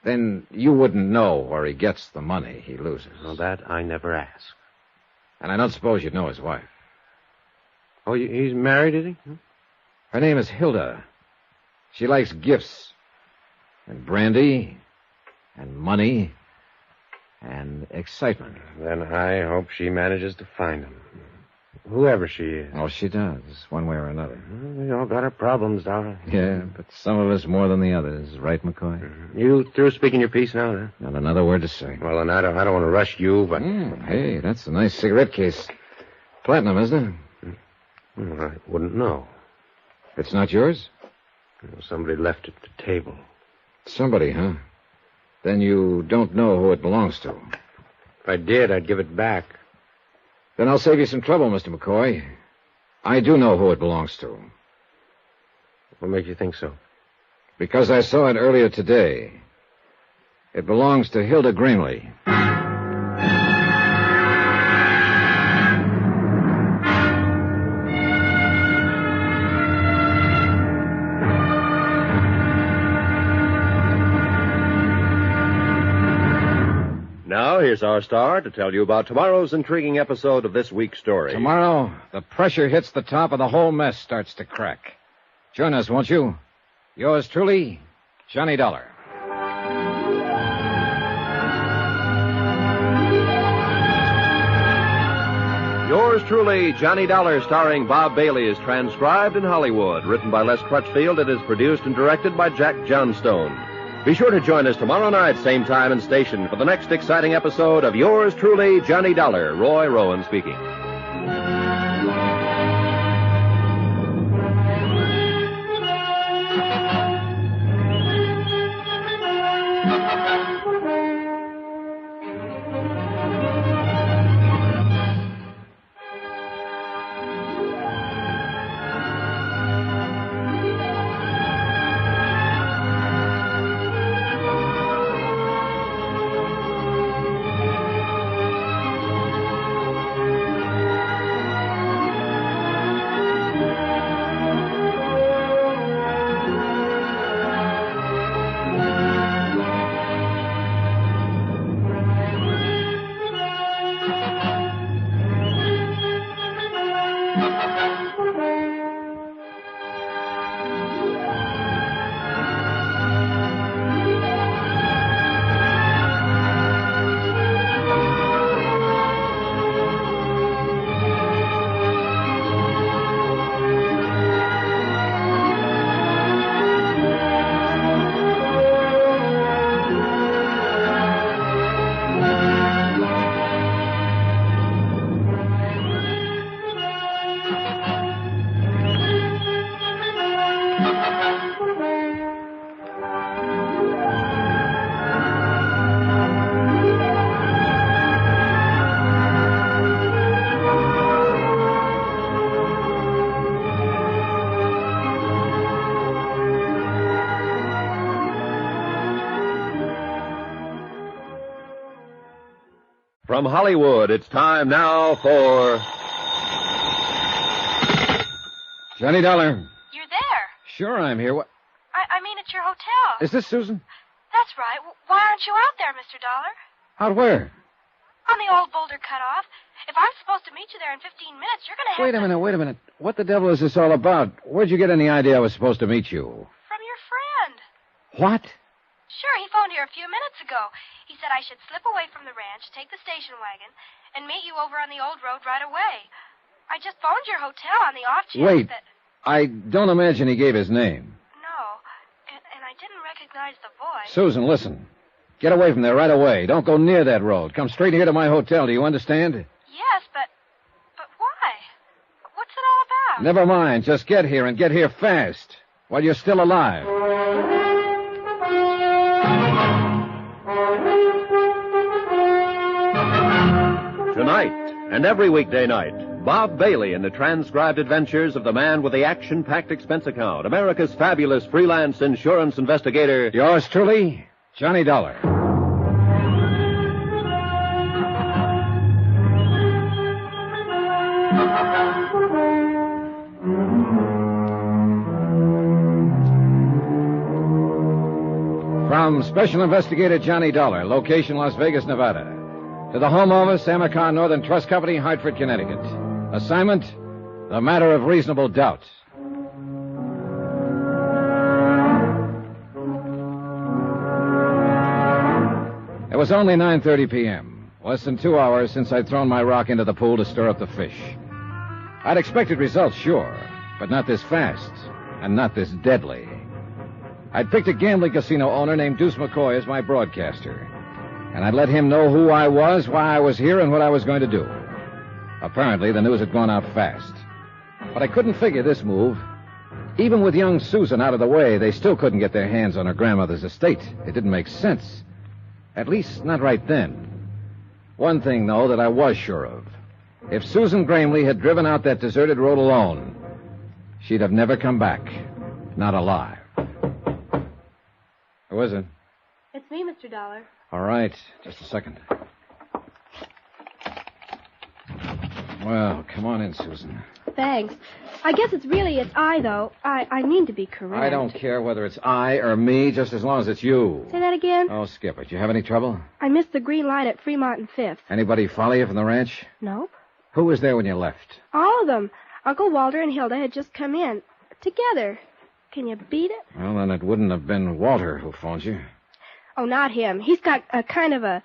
Then you wouldn't know where he gets the money he loses. Well, that I never ask. And I don't suppose you'd know his wife. Oh, he's married, is he? Her name is Hilda. She likes gifts and brandy and money and excitement. Then I hope she manages to find him. Whoever she is. Oh, she does, one way or another. We all got our problems, Dollar. Yeah, but some of us more than the others. Right, McCoy? Mm-hmm. You through speaking your piece now, then? Not another word to say. Well, then I don't want to rush you, but... Hey, that's a nice cigarette case. Platinum, isn't it? I wouldn't know. It's not yours? Somebody left it at the table. Somebody, huh? Then you don't know who it belongs to. If I did, I'd give it back. Then I'll save you some trouble, Mr. McCoy. I do know who it belongs to. What makes you think so? Because I saw it earlier today. It belongs to Hilda Grimley. Now, here's our star to tell you about tomorrow's intriguing episode of this week's story. Tomorrow, the pressure hits the top and the whole mess starts to crack. Join us, won't you? Yours truly, Johnny Dollar. Yours truly, Johnny Dollar, starring Bob Bailey, is transcribed in Hollywood. Written by Les Crutchfield, it is produced and directed by Jack Johnstone. Be sure to join us tomorrow night, same time and station, for the next exciting episode of Yours truly, Johnny Dollar. Roy Rowan speaking. From Hollywood, it's time now for... Johnny Dollar. You're there. Sure, I'm here. What? I mean, at your hotel. Is this Susan? That's right. Why aren't you out there, Mr. Dollar? Out where? On the old boulder cutoff. If I'm supposed to meet you there in 15 minutes, you're going to have Wait a minute. What the devil is this all about? Where'd you get any idea I was supposed to meet you? From your friend. What? Sure, he phoned here a few minutes ago. He said I should slip away from the ranch, take the station wagon, and meet you over on the old road right away. I just phoned your hotel on the off chance Wait. that... I don't imagine he gave his name. No, and I didn't recognize the voice. Susan, listen. Get away from there right away. Don't go near that road. Come straight here to my hotel. Do you understand? Yes, but why? What's it all about? Never mind. Just get here and get here fast while you're still alive. Tonight, and every weekday night, Bob Bailey in the transcribed adventures of the man with the action-packed expense account, America's fabulous freelance insurance investigator. Yours truly, Johnny Dollar. From Special Investigator Johnny Dollar, location Las Vegas, Nevada. To the Home Office, Amercar Northern Trust Company, Hartford, Connecticut. Assignment, the matter of reasonable doubt. It was only 9:30 p.m., less than 2 hours since I'd thrown my rock into the pool to stir up the fish. I'd expected results, sure, but not this fast, and not this deadly. I'd picked a gambling casino owner named Deuce McCoy as my broadcaster. And I'd let him know who I was, why I was here, and what I was going to do. Apparently, the news had gone out fast. But I couldn't figure this move. Even with young Susan out of the way, they still couldn't get their hands on her grandmother's estate. It didn't make sense. At least, not right then. One thing, though, that I was sure of. If Susan Gramley had driven out that deserted road alone, she'd have never come back. Not alive. Who is it? It's me, Mr. Dollar. All right. Just a second. Well, come on in, Susan. Thanks. I guess it's I, though. I mean to be correct. I don't care whether it's I or me, just as long as it's you. Say that again? Oh, skip it. You have any trouble? I missed the green light at Fremont and Fifth. Anybody follow you from the ranch? Nope. Who was there when you left? All of them. Uncle Walter and Hilda had just come in. Together. Can you beat it? Well, then it wouldn't have been Walter who phoned you. Oh, not him. He's got a kind of a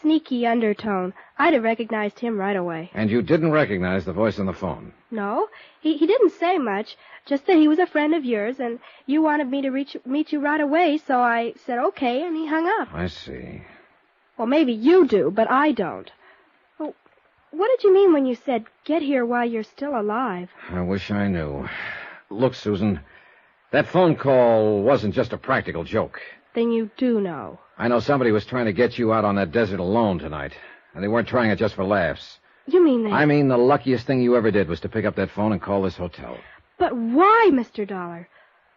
sneaky undertone. I'd have recognized him right away. And you didn't recognize the voice on the phone? No. He didn't say much, just that he was a friend of yours, and you wanted me to meet you right away, so I said okay, and he hung up. I see. Well, maybe you do, but I don't. Well, what did you mean when you said, get here while you're still alive? I wish I knew. Look, Susan, that phone call wasn't just a practical joke. Then you do know. I know somebody was trying to get you out on that desert alone tonight, and they weren't trying it just for laughs. You mean they... I mean the luckiest thing you ever did was to pick up that phone and call this hotel. But why, Mr. Dollar?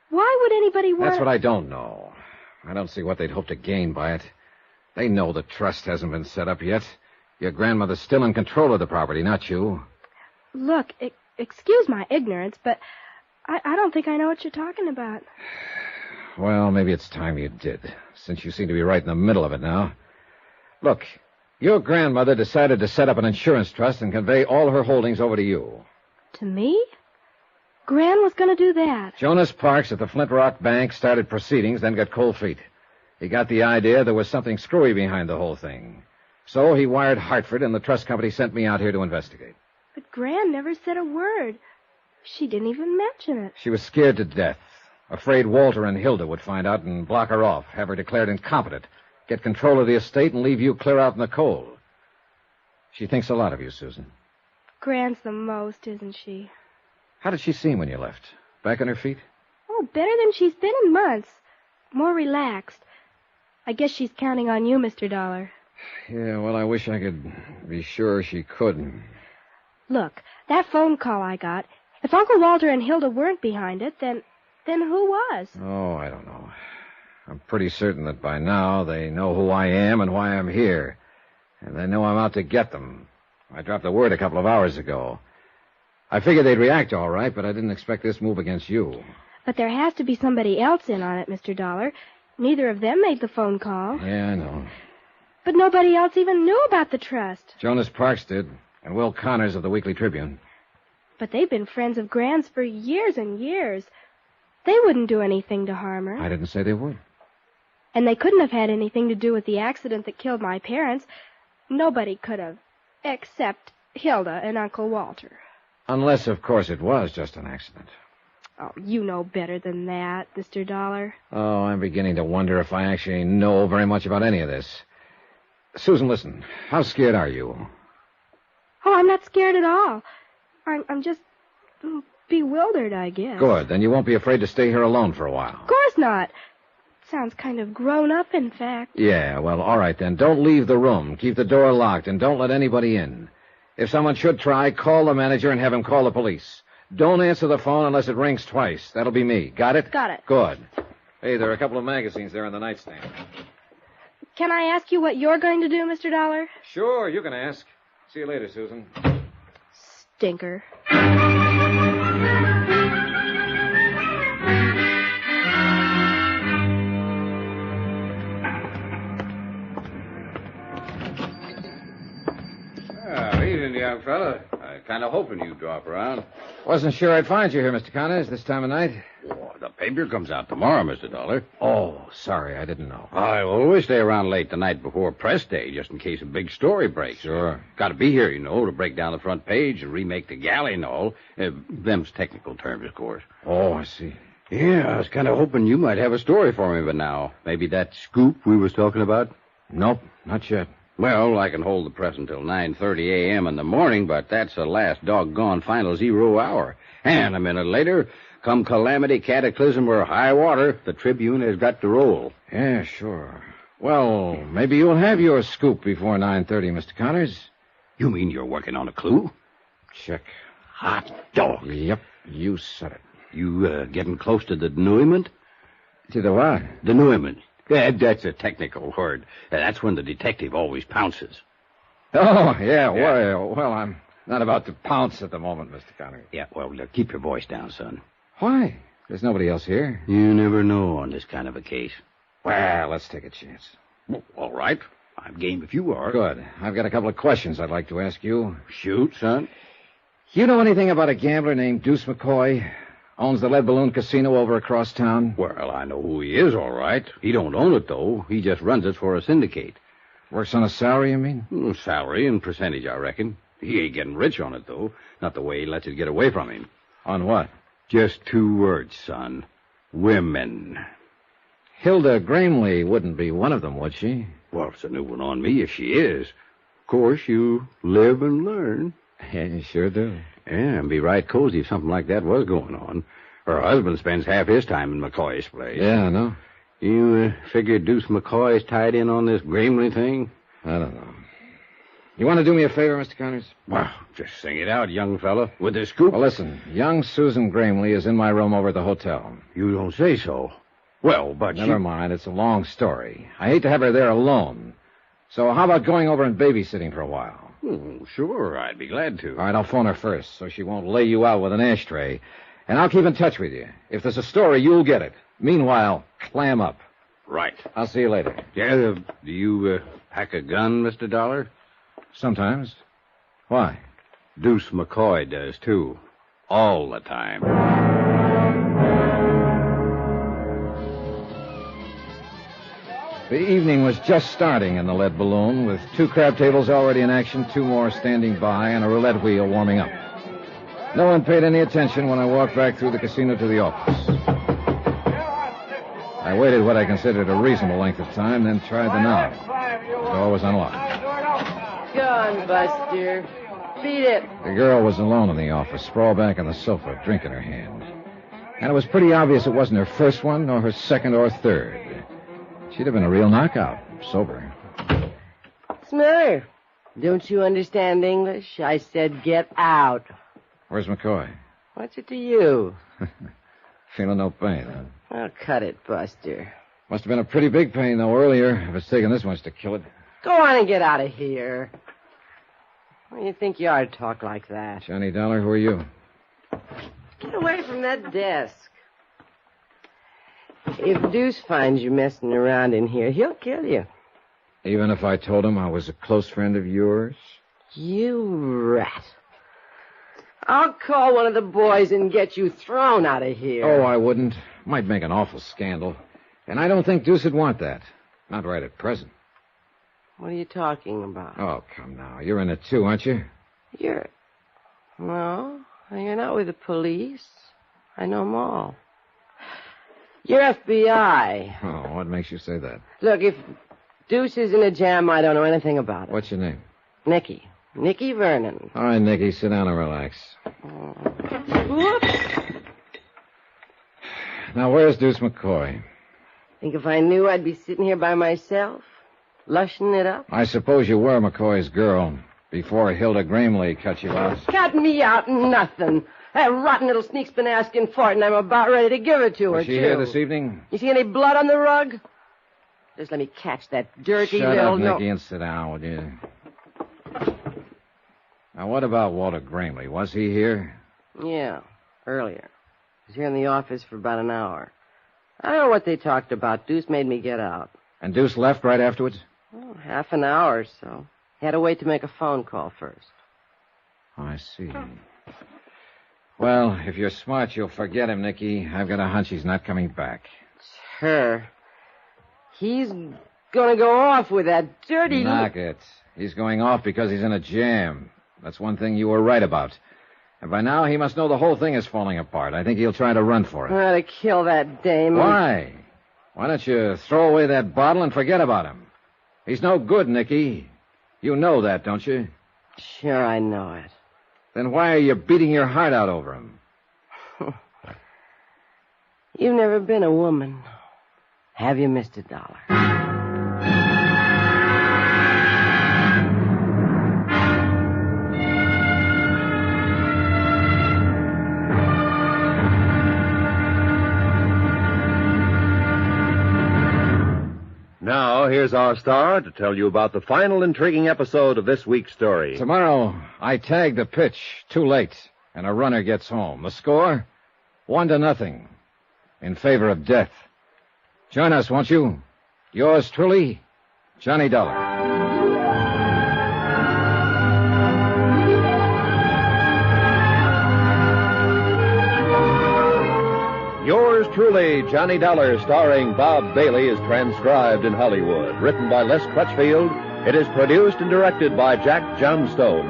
Why would anybody want... That's what I don't know. I don't see what they'd hope to gain by it. They know the trust hasn't been set up yet. Your grandmother's still in control of the property, not you. Look, excuse my ignorance, but I don't think I know what you're talking about. Well, maybe it's time you did, since you seem to be right in the middle of it now. Look, your grandmother decided to set up an insurance trust and convey all her holdings over to you. To me? Gran was going to do that. Jonas Parks at the Flint Rock Bank started proceedings, then got cold feet. He got the idea there was something screwy behind the whole thing. So he wired Hartford, and the trust company sent me out here to investigate. But Gran never said a word. She didn't even mention it. She was scared to death. Afraid Walter and Hilda would find out and block her off, have her declared incompetent, get control of the estate, and leave you clear out in the cold. She thinks a lot of you, Susan. Gran's the most, isn't she? How did she seem when you left? Back on her feet? Oh, better than she's been in months. More relaxed. I guess she's counting on you, Mr. Dollar. Yeah, well, I wish I could be sure she could. Look, that phone call I got, if Uncle Walter and Hilda weren't behind it, then who was? Oh, I don't know. I'm pretty certain that by now they know who I am and why I'm here. And they know I'm out to get them. I dropped the word a couple of hours ago. I figured they'd react all right, but I didn't expect this move against you. But there has to be somebody else in on it, Mr. Dollar. Neither of them made the phone call. Yeah, I know. But nobody else even knew about the trust. Jonas Parks did, and Will Connors of the Weekly Tribune. But they've been friends of Gran's for years and years. They wouldn't do anything to harm her. I didn't say they would. And they couldn't have had anything to do with the accident that killed my parents. Nobody could have, except Hilda and Uncle Walter. Unless, of course, it was just an accident. Oh, you know better than that, Mr. Dollar. Oh, I'm beginning to wonder if I actually know very much about any of this. Susan, listen. How scared are you? Oh, I'm not scared at all. I'm just bewildered, I guess. Good. Then you won't be afraid to stay here alone for a while. Of course not. Sounds kind of grown up, in fact. Yeah, well, all right then. Don't leave the room. Keep the door locked and don't let anybody in. If someone should try, call the manager and have him call the police. Don't answer the phone unless it rings twice. That'll be me. Got it? Got it. Good. Hey, there are a couple of magazines there on the nightstand. Can I ask you what you're going to do, Mr. Dollar? Sure, you can ask. See you later, Susan. Stinker. Evening, young fella. I kind of hoping you'd drop around. Wasn't sure I'd find you here, Mr. Connors, this time of night. Oh, the paper comes out tomorrow, Mr. Dollar. Oh, sorry, I didn't know. I always stay around late the night before press day, just in case a big story breaks. Sure. Got to be here, to break down the front page and remake the galley and all. Them's technical terms, of course. Oh, I see. Yeah, I was kind of hoping you might have a story for me, but now maybe that scoop we was talking about? Nope, not yet. Well, I can hold the press until 9:30 a.m. in the morning, but that's the last doggone final 0 hour. And a minute later, come calamity, cataclysm, or high water, the Tribune has got to roll. Yeah, sure. Well, maybe you'll have your scoop before 9:30, Mr. Connors. You mean you're working on a clue? Check. Hot dog. Yep, you said it. You getting close to the denouement? To the what? Denouement. Yeah, that's a technical word. That's when the detective always pounces. Oh, yeah. Well, I'm not about to pounce at the moment, Mr. Connors. Yeah, well, keep your voice down, son. Why? There's nobody else here. You never know on this kind of a case. Well, let's take a chance. Well, all right. I'm game if you are. Good. I've got a couple of questions I'd like to ask you. Shoot, son. You know anything about a gambler named Deuce McCoy? Owns the Lead Balloon Casino over across town? Well, I know who he is, all right. He don't own it, though. He just runs it for a syndicate. Works on a salary, you mean? Salary and percentage, I reckon. He ain't getting rich on it, though. Not the way he lets it get away from him. On what? Just 2 words, son. Women. Hilda Gramley wouldn't be one of them, would she? Well, it's a new one on me if she is. Of course, you live and learn. Yeah, you sure do. Yeah, and be right cozy if something like that was going on. Her husband spends half his time in McCoy's place. Yeah, I know. You figure Deuce McCoy's tied in on this Gramley thing? I don't know. You want to do me a favor, Mr. Connors? Well, just sing it out, young fella, with the scoop. Well, listen, young Susan Gramley is in my room over at the hotel. You don't say so. Well, but Never mind, it's a long story. I hate to have her there alone. So how about going over and babysitting for a while? Sure, I'd be glad to. All right, I'll phone her first, so she won't lay you out with an ashtray. And I'll keep in touch with you. If there's a story, you'll get it. Meanwhile, clam up. Right. I'll see you later. Yeah, do you pack a gun, Mr. Dollar? Sometimes. Why? Deuce McCoy does, too. All the time. The evening was just starting in the Lead Balloon, with 2 crab tables already in action, 2 more standing by, and a roulette wheel warming up. No one paid any attention when I walked back through the casino to the office. I waited what I considered a reasonable length of time, then tried the knob. The door was unlocked. Go on, Buster. Beat it. The girl was alone in the office, sprawled back on the sofa, a drink in her hand. And it was pretty obvious it wasn't her first one, nor her second or third. She'd have been a real knockout, sober. What's the matter? Don't you understand English? I said get out. Where's McCoy? What's it to you? Feeling no pain, huh? Oh, cut it, Buster. Must have been a pretty big pain, though, earlier, if it's taken this much to kill it. Go on and get out of here. Why do you think you are to talk like that? Johnny Dollar, who are you? Get away from that desk. If Deuce finds you messing around in here, he'll kill you. Even if I told him I was a close friend of yours? You rat. I'll call one of the boys and get you thrown out of here. Oh, I wouldn't. Might make an awful scandal. And I don't think Deuce would want that. Not right at present. What are you talking about? Oh, come now. You're in it too, aren't you? No, you're not with the police. I know them all. You're FBI. Oh, what makes you say that? Look, if Deuce is in a jam, I don't know anything about it. What's your name? Nicky. Nicky Vernon. All right, Nicky, sit down and relax. Whoops. Now, where's Deuce McCoy? Think if I knew I'd be sitting here by myself, lushing it up? I suppose you were McCoy's girl before Hilda Gramley cut you out. Cut me out, nothing. That rotten little sneak's been asking for it, and I'm about ready to give it to her, Was she too. here this evening? You see any blood on the rug? Just let me catch that dirty Shut little... up, Nicky, and sit down, will you? Now, what about Walter Gramley? Was he here? Yeah, earlier. He was here in the office for about an hour. I don't know what they talked about. Deuce made me get out. And Deuce left right afterwards? Oh, half an hour or so. He had to wait to make a phone call first. I see. Well, if you're smart, you'll forget him, Nicky. I've got a hunch he's not coming back. Sure. He's gonna go off with that dirty... Knock it. He's going off because he's in a jam. That's one thing you were right about. And by now, he must know the whole thing is falling apart. I think he'll try to run for it. I ought to kill that dame. Why? Why don't you throw away that bottle and forget about him? He's no good, Nicky. You know that, don't you? Sure, I know it. Then why are you beating your heart out over him? You've never been a woman. Have you, Mr. Dollar? Now, here's our star to tell you about the final intriguing episode of this week's story. Tomorrow, I tag the pitch too late, and a runner gets home. The score? 1-0 in favor of death. Join us, won't you? Yours truly, Johnny Dollar. Yours truly, Johnny Dollar, starring Bob Bailey, is transcribed in Hollywood. Written by Les Crutchfield, it is produced and directed by Jack Johnstone.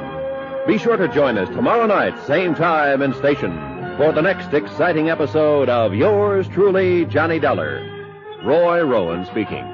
Be sure to join us tomorrow night, same time and station, for the next exciting episode of Yours truly, Johnny Dollar. Roy Rowan speaking.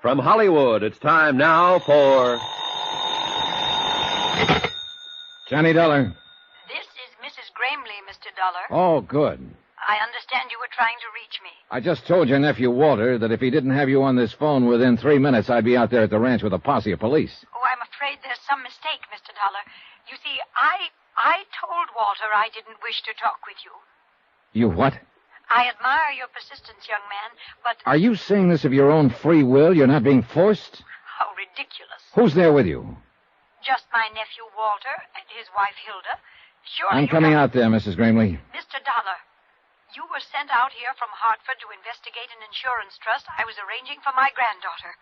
From Hollywood, it's time now for... Johnny Dollar. This is Mrs. Gramley, Mr. Dollar. Oh, good. I understand you were trying to reach me. I just told your nephew, Walter, that if he didn't have you on this phone within 3 minutes, I'd be out there at the ranch with a posse of police. Oh, I'm afraid there's some mistake, Mr. Dollar. You see, I told Walter I didn't wish to talk with you. You what? I admire your persistence, young man, but... Are you saying this of your own free will? You're not being forced? How ridiculous. Who's there with you? Just my nephew, Walter, and his wife, Hilda. Surely I'm coming out there, Mrs. Gramley. Mr. Dollar, You were sent out here from Hartford to investigate an insurance trust I was arranging for my granddaughter.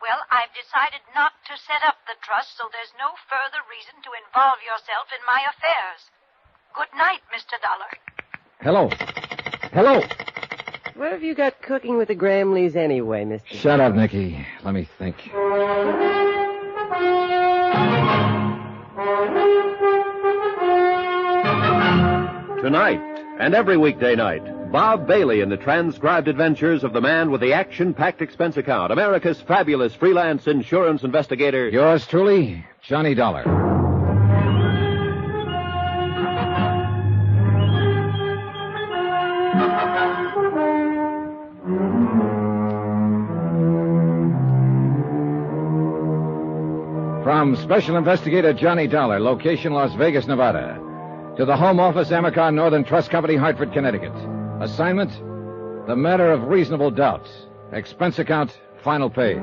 Well, I've decided not to set up the trust, so there's no further reason to involve yourself in my affairs. Good night, Mr. Dollar. Hello. Hello. What have you got cooking with the Gramleys anyway, Mr. Shut up, Nicky. Let me think. Tonight, and every weekday night, Bob Bailey in the transcribed adventures of the man with the action-packed expense account, America's fabulous freelance insurance investigator. Yours truly, Johnny Dollar. From Special Investigator Johnny Dollar, location Las Vegas, Nevada, to the Home Office, Amercon Northern Trust Company, Hartford, Connecticut. Assignment, the matter of reasonable doubt. Expense account, final page.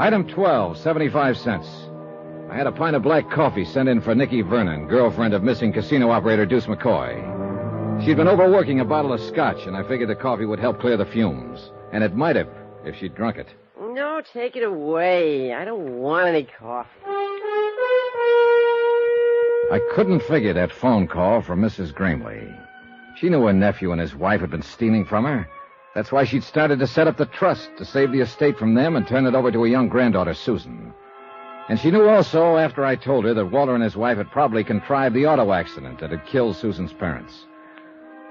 Item 12, 75 cents. I had a pint of black coffee sent in for Nikki Vernon, girlfriend of missing casino operator Deuce McCoy. She'd been overworking a bottle of scotch, and I figured the coffee would help clear the fumes. And it might have, if she'd drunk it. No, take it away. I don't want any coffee. I couldn't figure that phone call from Mrs. Gramley. She knew her nephew and his wife had been stealing from her. That's why she'd started to set up the trust to save the estate from them and turn it over to her young granddaughter, Susan. And she knew also, after I told her, that Walter and his wife had probably contrived the auto accident that had killed Susan's parents.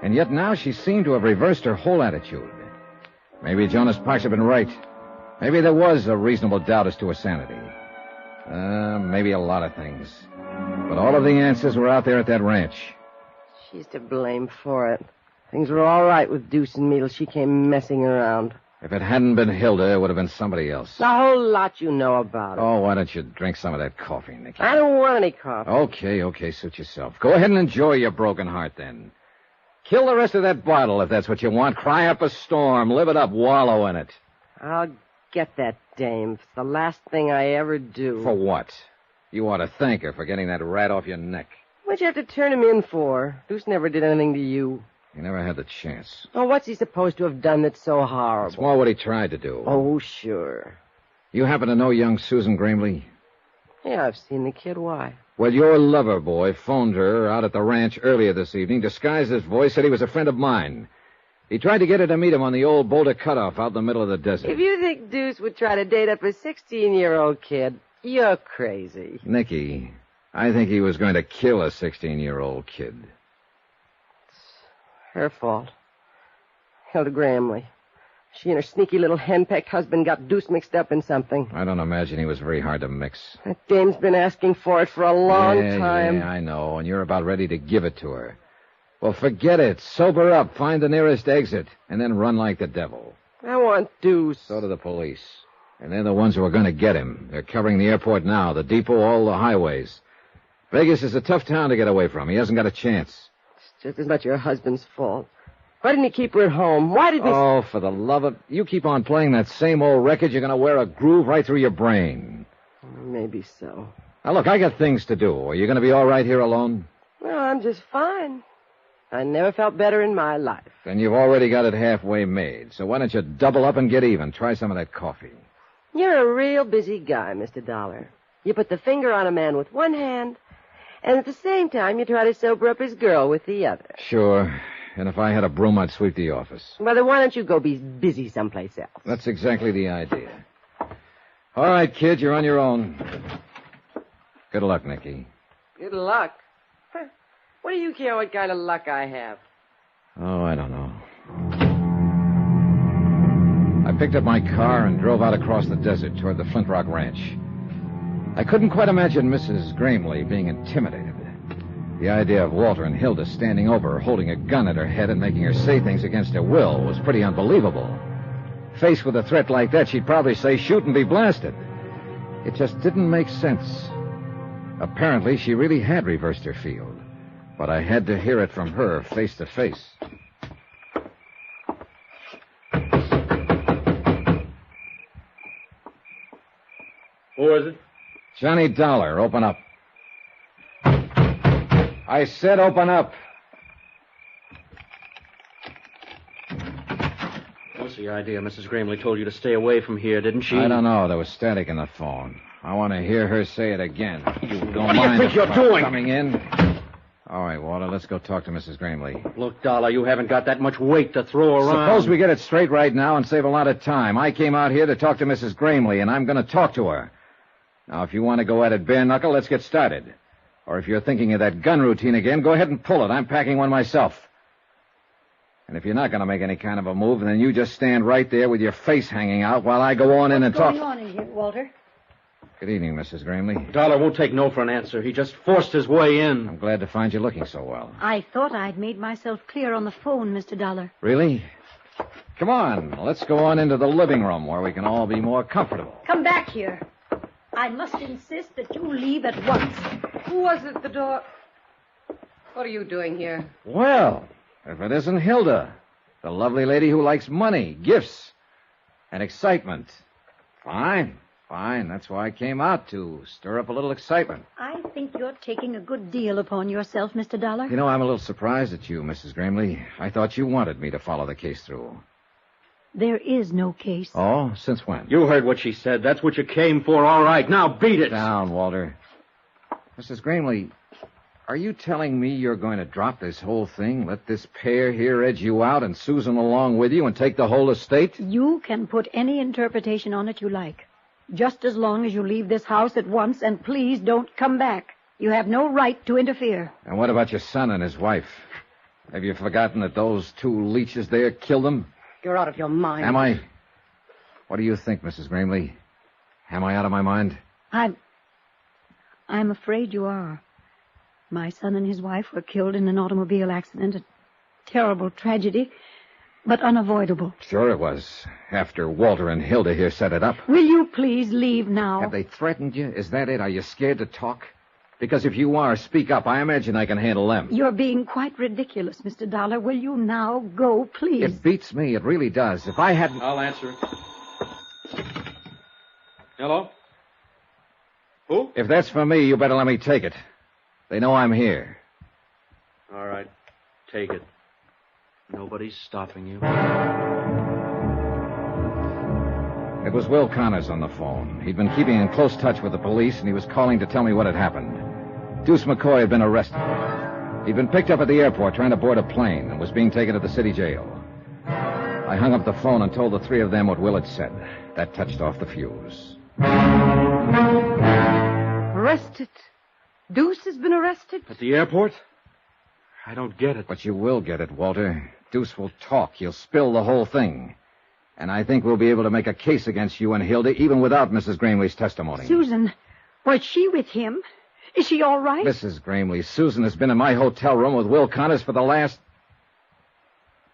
And yet now she seemed to have reversed her whole attitude. Maybe Jonas Parks had been right. Maybe there was a reasonable doubt as to her sanity. Maybe a lot of things. But all of the answers were out there at that ranch. She's to blame for it. Things were all right with Deuce and me till she came messing around. If it hadn't been Hilda, it would have been somebody else. A whole lot you know about it. Oh, why don't you drink some of that coffee, Nicky? I don't want any coffee. Okay, suit yourself. Go ahead and enjoy your broken heart, then. Kill the rest of that bottle if that's what you want. Cry up a storm. Live it up. Wallow in it. I'll get that dame. It's the last thing I ever do. For what? You ought to thank her for getting that rat off your neck. What'd you have to turn him in for? Deuce never did anything to you. He never had the chance. Oh, what's he supposed to have done that's so horrible? It's more what he tried to do. Oh, sure. You happen to know young Susan Gramley? Yeah, I've seen the kid. Why? Well, your lover boy phoned her out at the ranch earlier this evening, disguised his voice, said he was a friend of mine. He tried to get her to meet him on the old Boulder Cutoff out in the middle of the desert. If you think Deuce would try to date up a 16-year-old kid, you're crazy. Nicky, I think he was going to kill a 16-year-old kid. It's her fault. Hilda Gramley. She and her sneaky little henpecked husband got Deuce mixed up in something. I don't imagine he was very hard to mix. That dame's been asking for it for a long time. Yeah, I know, and you're about ready to give it to her. Well, forget it. Sober up, find the nearest exit, and then run like the devil. I want Deuce. So do the police. And they're the ones who are going to get him. They're covering the airport now, the depot, all the highways. Vegas is a tough town to get away from. He hasn't got a chance. It's just as much your husband's fault. Why didn't he keep her at home? Why did he... Oh, for the love of... You keep on playing that same old record, you're going to wear a groove right through your brain. Maybe so. Now, look, I got things to do. Are you going to be all right here alone? Well, I'm just fine. I never felt better in my life. Then you've already got it halfway made. So why don't you double up and get even? Try some of that coffee. You're a real busy guy, Mr. Dollar. You put the finger on a man with one hand, and at the same time you try to sober up his girl with the other. Sure. And if I had a broom, I'd sweep the office. Well, then why don't you go be busy someplace else? That's exactly the idea. All right, kid, you're on your own. Good luck, Nicky. Good luck? What do you care what kind of luck I have? Oh, I don't know. I picked up my car and drove out across the desert toward the Flint Rock Ranch. I couldn't quite imagine Mrs. Gramley being intimidated. The idea of Walter and Hilda standing over her, holding a gun at her head and making her say things against her will was pretty unbelievable. Faced with a threat like that, she'd probably say, shoot and be blasted. It just didn't make sense. Apparently, she really had reversed her field. But I had to hear it from her face to face. Who is it? Johnny Dollar, open up. I said open up. What's the idea? Mrs. Gramley told you to stay away from here, didn't she? I don't know. There was static in the phone. I want to hear her say it again. You don't What do you mind think if you're I'm doing? Coming in? All right, Walter, let's go talk to Mrs. Gramley. Look, Dollar, you haven't got that much weight to throw around. Suppose we get it straight right now and save a lot of time. I came out here to talk to Mrs. Gramley, and I'm going to talk to her. Now, if you want to go at it bare knuckle, let's get started. Or if you're thinking of that gun routine again, go ahead and pull it. I'm packing one myself. And if you're not going to make any kind of a move, then you just stand right there with your face hanging out while I go on in and talk. What's going on in here, Walter? Good evening, Mrs. Gramley. Dollar won't take no for an answer. He just forced his way in. I'm glad to find you looking so well. I thought I'd made myself clear on the phone, Mr. Dollar. Really? Come on, let's go on into the living room where we can all be more comfortable. Come back here. I must insist that you leave at once. Who was at the door? What are you doing here? Well, if it isn't Hilda, the lovely lady who likes money, gifts, and excitement. Fine. That's why I came out, to stir up a little excitement. I think you're taking a good deal upon yourself, Mr. Dollar. You know, I'm a little surprised at you, Mrs. Gramley. I thought you wanted me to follow the case through. There is no case. Oh? Since when? You heard what she said. That's what you came for. All right, now beat it. Down, Walter. Mrs. Gramley, are you telling me you're going to drop this whole thing, let this pair here edge you out and Susan along with you and take the whole estate? You can put any interpretation on it you like. Just as long as you leave this house at once, and please don't come back. You have no right to interfere. And what about your son and his wife? Have you forgotten that those two leeches there killed them? You're out of your mind. Am I? What do you think, Mrs. Gramley? Am I out of my mind? I'm afraid you are. My son and his wife were killed in an automobile accident. A terrible tragedy, but unavoidable. Sure it was. After Walter and Hilda here set it up. Will you please leave now? Have they threatened you? Is that it? Are you scared to talk? Because if you are, speak up. I imagine I can handle them. You're being quite ridiculous, Mr. Dollar. Will you now go, please? It beats me. It really does. If I hadn't... I'll answer it. Hello? Who? If that's for me, you better let me take it. They know I'm here. All right. Take it. Nobody's stopping you. It was Will Connors on the phone. He'd been keeping in close touch with the police, and he was calling to tell me what had happened. Deuce McCoy had been arrested. He'd been picked up at the airport trying to board a plane and was being taken to the city jail. I hung up the phone and told the three of them what Will had said. That touched off the fuse. Arrested? Deuce has been arrested? At the airport? I don't get it. But you will get it, Walter. Deuce will talk. He'll spill the whole thing. And I think we'll be able to make a case against you and Hilda even without Mrs. Gramley's testimony. Susan, was she with him? Is she all right? Mrs. Gramley, Susan has been in my hotel room with Will Connors for the last...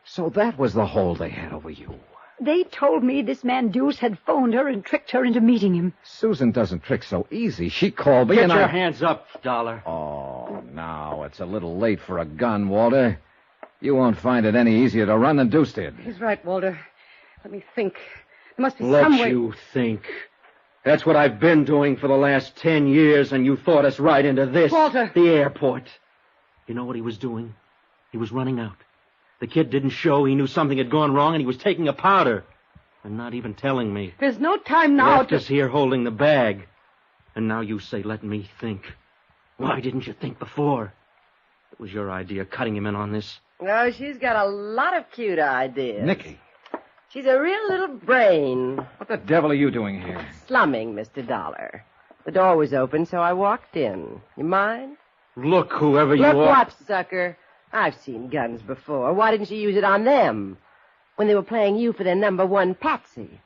So that was the hold they had over you. They told me this man Deuce had phoned her and tricked her into meeting him. Susan doesn't trick so easy. She called me Get and your hands up, Dollar. Oh, now it's a little late for a gun, Walter. You won't find it any easier to run than Deuce did. He's right, Walter. Let me think. There must be Let some way... you think. That's what I've been doing for the last 10 years, and you thought us right into this. Walter! The airport. You know what he was doing? He was running out. The kid didn't show. He knew something had gone wrong, and he was taking a powder. And not even telling me. There's no time now Left us here holding the bag. And now you say, let me think. Why didn't you think before? It was your idea, cutting him in on this. Oh, she's got a lot of cute ideas. Nicky. She's a real little brain. What the devil are you doing here? Slumming, Mr. Dollar. The door was open, so I walked in. You mind? Look, whoever you are. Look what, sucker? I've seen guns before. Why didn't you use it on them? When they were playing you for their number one patsy.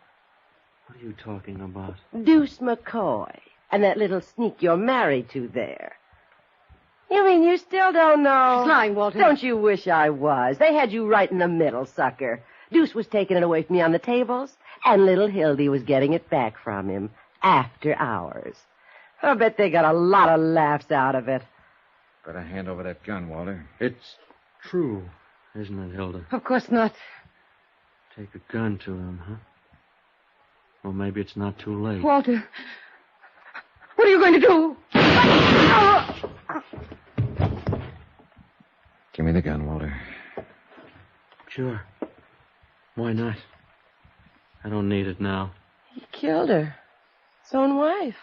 What are you talking about? Deuce McCoy. And that little sneak you're married to there. You mean you still don't know? She's lying, Walter. Don't you wish I was? They had you right in the middle, sucker. Deuce was taking it away from me on the tables, and little Hildy was getting it back from him after hours. I bet they got a lot of laughs out of it. Better hand over that gun, Walter. It's true, isn't it, Hilda? Of course not. Take a gun to him, huh? Well, maybe it's not too late. Walter, what are you going to do? me the gun, Walter. Sure. Why not? I don't need it now. He killed her. His own wife.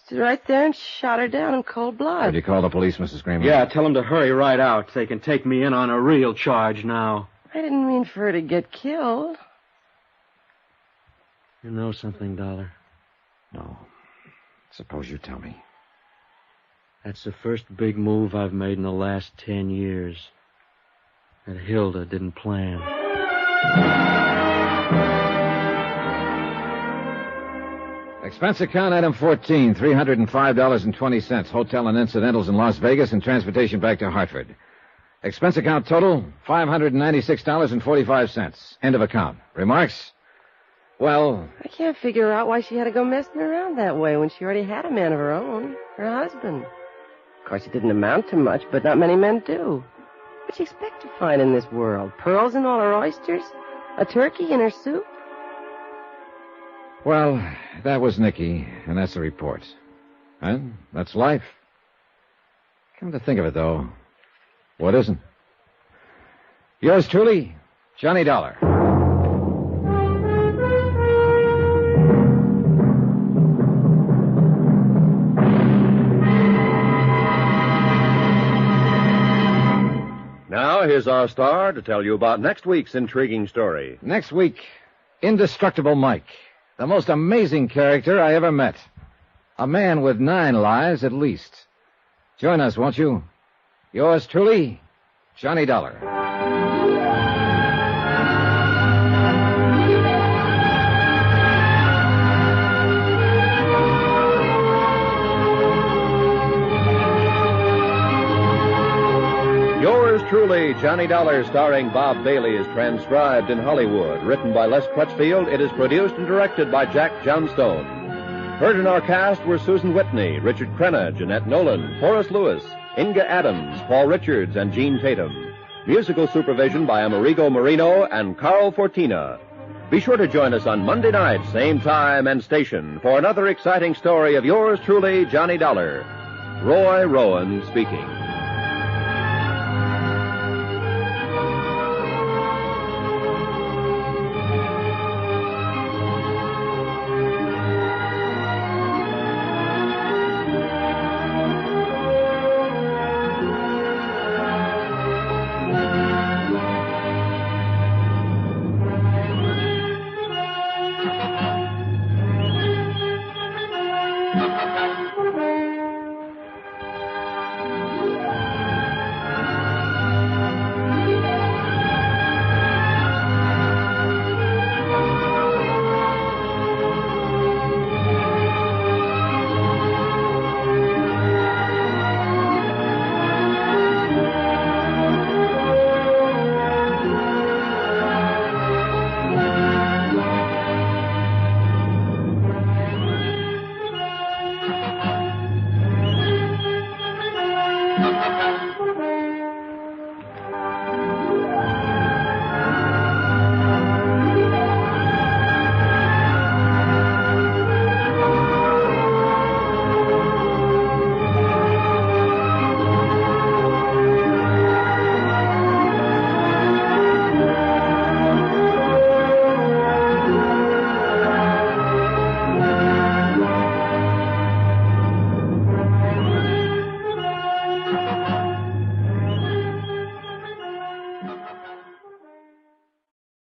Stood right there and shot her down in cold blood. Did you call the police, Mrs. Greenman? Yeah, tell them to hurry right out. They can take me in on a real charge now. I didn't mean for her to get killed. You know something, Dollar? No. Suppose you tell me. That's the first big move I've made in the last 10 years. That Hilda didn't plan. Expense account item 14, $305.20. Hotel and incidentals in Las Vegas and transportation back to Hartford. Expense account total, $596.45. End of account. Remarks? Well... I can't figure out why she had to go messing around that way when she already had a man of her own, her husband. Of course, it didn't amount to much, but not many men do. What you expect to find in this world? Pearls in all her oysters? A turkey in her soup? Well, that was Nicky, and that's the report. And that's life. Come to think of it, though, what isn't? Yours truly, Johnny Dollar. Now, here's our star to tell you about next week's intriguing story. Next week, Indestructible Mike. The most amazing character I ever met. A man with 9 lives at least. Join us, won't you? Yours truly, Johnny Dollar. Yours truly, Johnny Dollar, starring Bob Bailey, is transcribed in Hollywood. Written by Les Crutchfield, it is produced and directed by Jack Johnstone. Heard in our cast were Susan Whitney, Richard Crenna, Jeanette Nolan, Forrest Lewis, Inga Adams, Paul Richards, and Gene Tatum. Musical supervision by Amerigo Marino and Carl Fortina. Be sure to join us on Monday night, same time and station, for another exciting story of yours truly, Johnny Dollar. Roy Rowan speaking. Thank you.